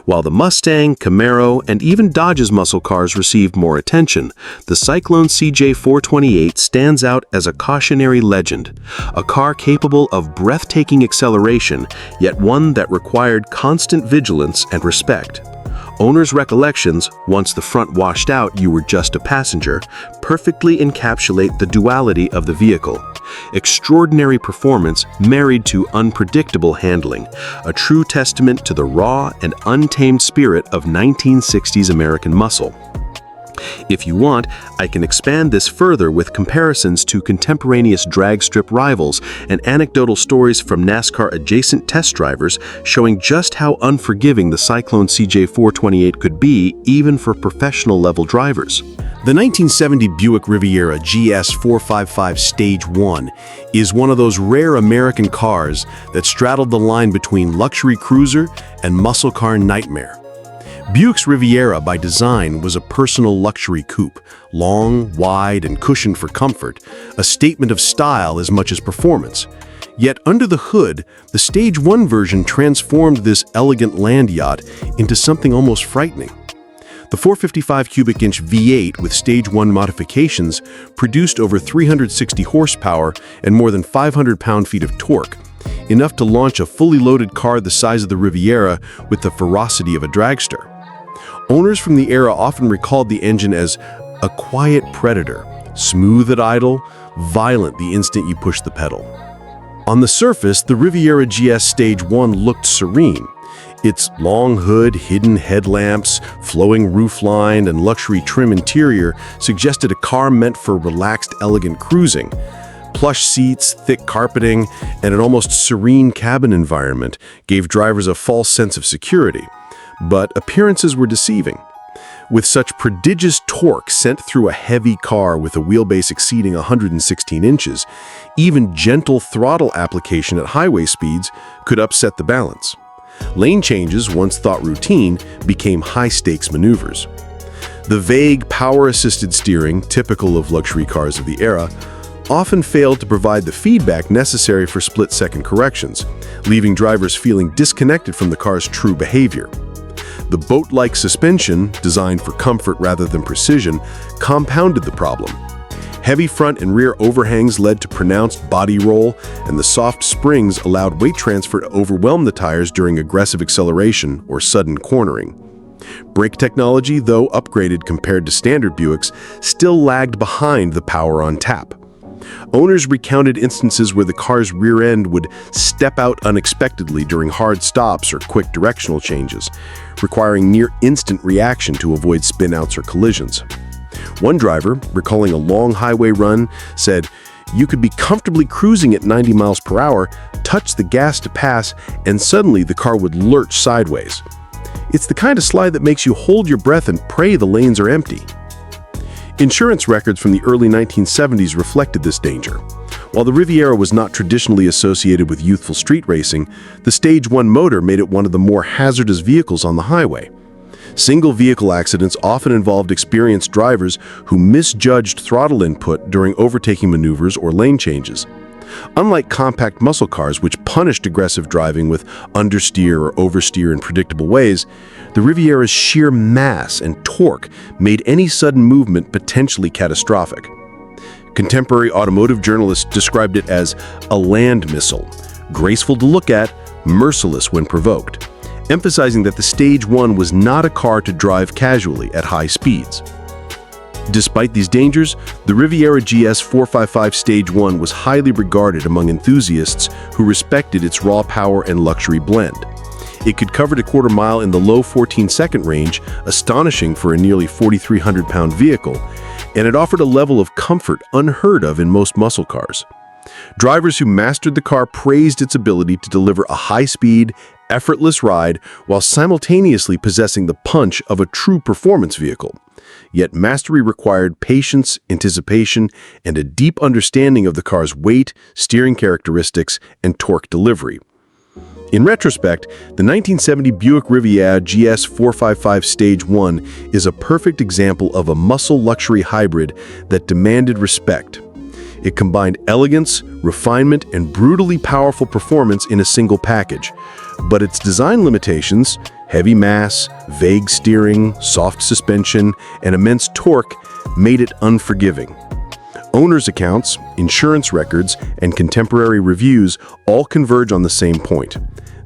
While the Mustang, Camaro, and even Dodge's muscle cars received more attention, the Cyclone CJ428 stands out as a cautionary legend, a car capable of breathtaking acceleration, yet one that required constant vigilance and respect. Owners' recollections, once the front washed out you were just a passenger, perfectly encapsulate the duality of the vehicle. Extraordinary performance married to unpredictable handling, a true testament to the raw and untamed spirit of 1960s American muscle. If you want, I can expand this further with comparisons to contemporaneous drag strip rivals and anecdotal stories from NASCAR-adjacent test drivers showing just how unforgiving the Cyclone CJ428 could be even for professional-level drivers. The 1970 Buick Riviera GS455 Stage 1 is one of those rare American cars that straddled the line between luxury cruiser and muscle car nightmare. Buick's Riviera, by design, was a personal luxury coupe, long, wide, and cushioned for comfort, a statement of style as much as performance. Yet under the hood, the Stage 1 version transformed this elegant land yacht into something almost frightening. The 455 cubic inch V8 with Stage 1 modifications produced over 360 horsepower and more than 500 pound-feet of torque, enough to launch a fully loaded car the size of the Riviera with the ferocity of a dragster. Owners from the era often recalled the engine as a quiet predator, smooth at idle, violent the instant you push the pedal. On the surface, the Riviera GS Stage 1 looked serene. Its long hood, hidden headlamps, flowing roofline, and luxury trim interior suggested a car meant for relaxed, elegant cruising. Plush seats, thick carpeting, and an almost serene cabin environment gave drivers a false sense of security. But appearances were deceiving. With such prodigious torque sent through a heavy car with a wheelbase exceeding 116 inches, even gentle throttle application at highway speeds could upset the balance. Lane changes, once thought routine, became high-stakes maneuvers. The vague, power-assisted steering, typical of luxury cars of the era, often failed to provide the feedback necessary for split-second corrections, leaving drivers feeling disconnected from the car's true behavior. The boat-like suspension, designed for comfort rather than precision, compounded the problem. Heavy front and rear overhangs led to pronounced body roll, and the soft springs allowed weight transfer to overwhelm the tires during aggressive acceleration or sudden cornering. Brake technology, though upgraded compared to standard Buicks, still lagged behind the power on tap. Owners recounted instances where the car's rear end would step out unexpectedly during hard stops or quick directional changes, requiring near-instant reaction to avoid spin-outs or collisions. One driver, recalling a long highway run, said, "You could be comfortably cruising at 90 miles per hour, touch the gas to pass, and suddenly the car would lurch sideways. It's the kind of slide that makes you hold your breath and pray the lanes are empty." Insurance records from the early 1970s reflected this danger. While the Riviera was not traditionally associated with youthful street racing, the Stage 1 motor made it one of the more hazardous vehicles on the highway. Single vehicle accidents often involved experienced drivers who misjudged throttle input during overtaking maneuvers or lane changes. Unlike compact muscle cars, which punished aggressive driving with understeer or oversteer in predictable ways, the Riviera's sheer mass and torque made any sudden movement potentially catastrophic. Contemporary automotive journalists described it as a land missile, graceful to look at, merciless when provoked, emphasizing that the Stage 1 was not a car to drive casually at high speeds. Despite these dangers, the Riviera GS 455 Stage 1 was highly regarded among enthusiasts who respected its raw power and luxury blend. It could cover a quarter mile in the low 14-second range, astonishing for a nearly 4,300-pound vehicle, and it offered a level of comfort unheard of in most muscle cars. Drivers who mastered the car praised its ability to deliver a high-speed, effortless ride while simultaneously possessing the punch of a true performance vehicle. Yet mastery required patience, anticipation, and a deep understanding of the car's weight, steering characteristics, and torque delivery. In retrospect, the 1970 Buick Riviera GS 455 Stage 1 is a perfect example of a muscle luxury hybrid that demanded respect. It combined elegance, refinement, and brutally powerful performance in a single package. But its design limitations, heavy mass, vague steering, soft suspension, and immense torque, made it unforgiving. Owners' accounts, insurance records, and contemporary reviews all converge on the same point.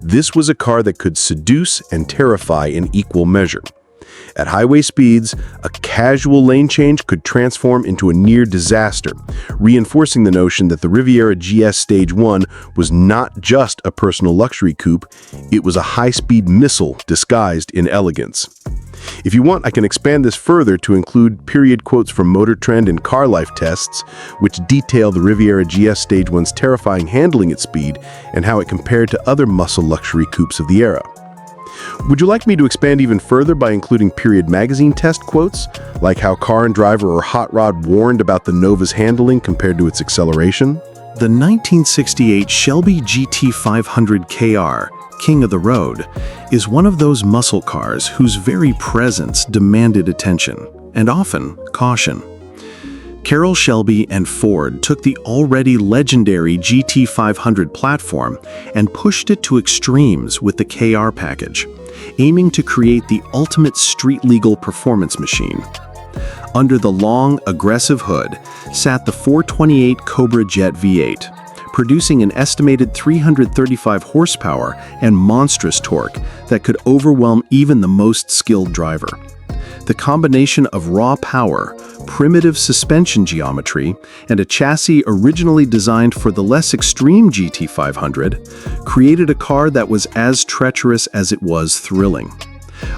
This was a car that could seduce and terrify in equal measure. At highway speeds, a casual lane change could transform into a near disaster, reinforcing the notion that the Riviera GS Stage 1 was not just a personal luxury coupe, it was a high-speed missile disguised in elegance. If you want, I can expand this further to include period quotes from Motor Trend and Car Life tests, which detail the Riviera GS Stage 1's terrifying handling at speed and how it compared to other muscle luxury coupes of the era. Would you like me to expand even further by including Period magazine test quotes, like how Car and Driver or Hot Rod warned about the Nova's handling compared to its acceleration? The 1968 Shelby GT500 KR, King of the Road, is one of those muscle cars whose very presence demanded attention, and often caution. Carroll Shelby and Ford took the already legendary GT500 platform and pushed it to extremes with the KR package, aiming to create the ultimate street-legal performance machine. Under the long, aggressive hood sat the 428 Cobra Jet V8, producing an estimated 335 horsepower and monstrous torque that could overwhelm even the most skilled driver. The combination of raw power, primitive suspension geometry, and a chassis originally designed for the less extreme GT500 created a car that was as treacherous as it was thrilling.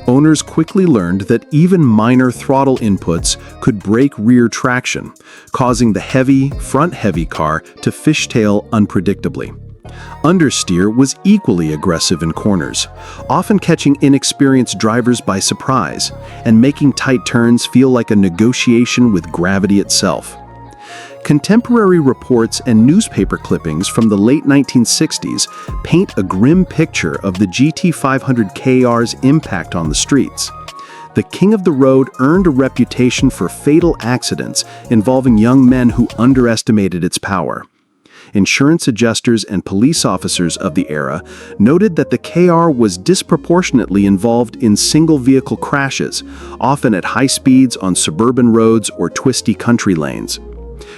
Owners quickly learned that even minor throttle inputs could break rear traction, causing the heavy, front-heavy car to fishtail unpredictably. Understeer was equally aggressive in corners, often catching inexperienced drivers by surprise and making tight turns feel like a negotiation with gravity itself. Contemporary reports and newspaper clippings from the late 1960s paint a grim picture of the GT500 KR's impact on the streets. The King of the Road earned a reputation for fatal accidents involving young men who underestimated its power. Insurance adjusters and police officers of the era noted that the KR was disproportionately involved in single-vehicle crashes, often at high speeds on suburban roads or twisty country lanes.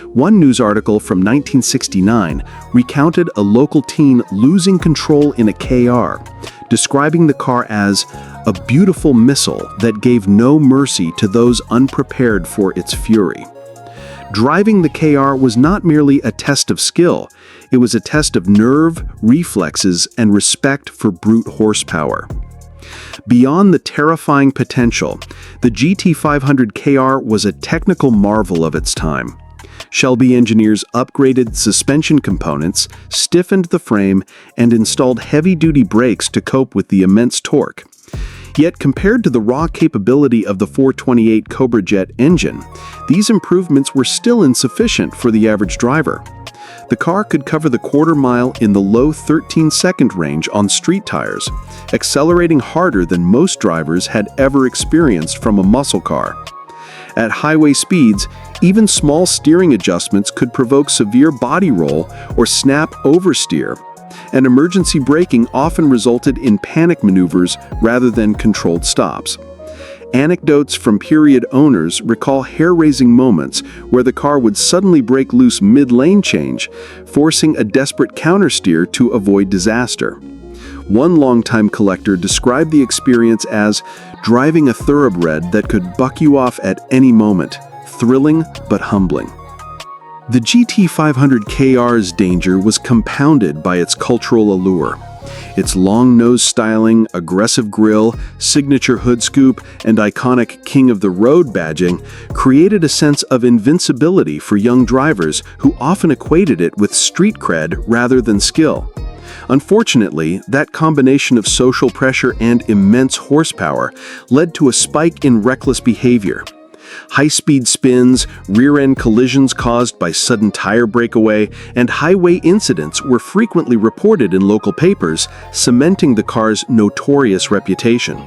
One news article from 1969 recounted a local teen losing control in a KR, describing the car as a beautiful missile that gave no mercy to those unprepared for its fury. Driving the KR was not merely a test of skill, it was a test of nerve, reflexes, and respect for brute horsepower. Beyond the terrifying potential, the GT500 KR was a technical marvel of its time. Shelby engineers upgraded suspension components, stiffened the frame, and installed heavy-duty brakes to cope with the immense torque. Yet compared to the raw capability of the 428 Cobra Jet engine, these improvements were still insufficient for the average driver. The car could cover the quarter mile in the low 13-second range on street tires, accelerating harder than most drivers had ever experienced from a muscle car. At highway speeds, even small steering adjustments could provoke severe body roll or snap oversteer, and emergency braking often resulted in panic maneuvers rather than controlled stops. Anecdotes from period owners recall hair-raising moments where the car would suddenly break loose mid-lane change, forcing a desperate countersteer to avoid disaster. One longtime collector described the experience as driving a thoroughbred that could buck you off at any moment, thrilling but humbling. The GT500 KR's danger was compounded by its cultural allure. Its long nose styling, aggressive grille, signature hood scoop, and iconic King of the Road badging created a sense of invincibility for young drivers who often equated it with street cred rather than skill. Unfortunately, that combination of social pressure and immense horsepower led to a spike in reckless behavior. High-speed spins, rear-end collisions caused by sudden tire breakaway, and highway incidents were frequently reported in local papers, cementing the car's notorious reputation.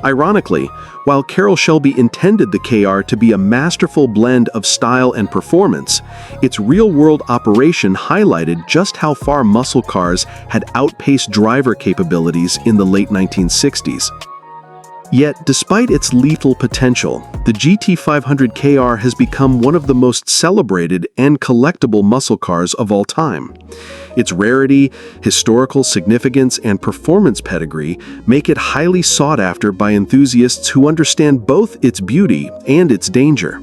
Ironically, while Carroll Shelby intended the KR to be a masterful blend of style and performance, its real-world operation highlighted just how far muscle cars had outpaced driver capabilities in the late 1960s. Yet, despite its lethal potential, the GT500 KR has become one of the most celebrated and collectible muscle cars of all time. Its rarity, historical significance, and performance pedigree make it highly sought after by enthusiasts who understand both its beauty and its danger.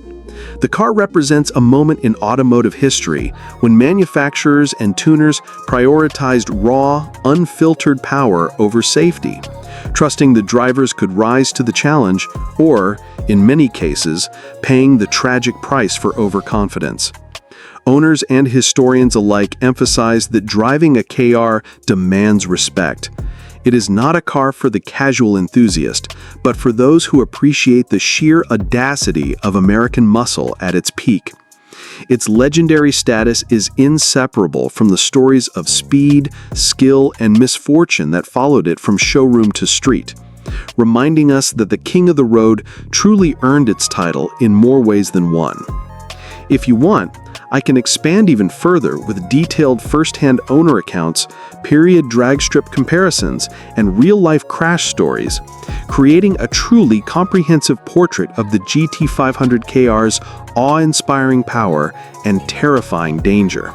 The car represents a moment in automotive history when manufacturers and tuners prioritized raw, unfiltered power over safety, trusting that drivers could rise to the challenge or, in many cases, paying the tragic price for overconfidence. Owners and historians alike emphasize that driving a KR demands respect. It is not a car for the casual enthusiast, but for those who appreciate the sheer audacity of American muscle at its peak. Its legendary status is inseparable from the stories of speed, skill, and misfortune that followed it from showroom to street, reminding us that the King of the Road truly earned its title in more ways than one. If you want, I can expand even further with detailed first-hand owner accounts, period drag strip comparisons, and real-life crash stories, creating a truly comprehensive portrait of the GT500 KR's awe-inspiring power and terrifying danger.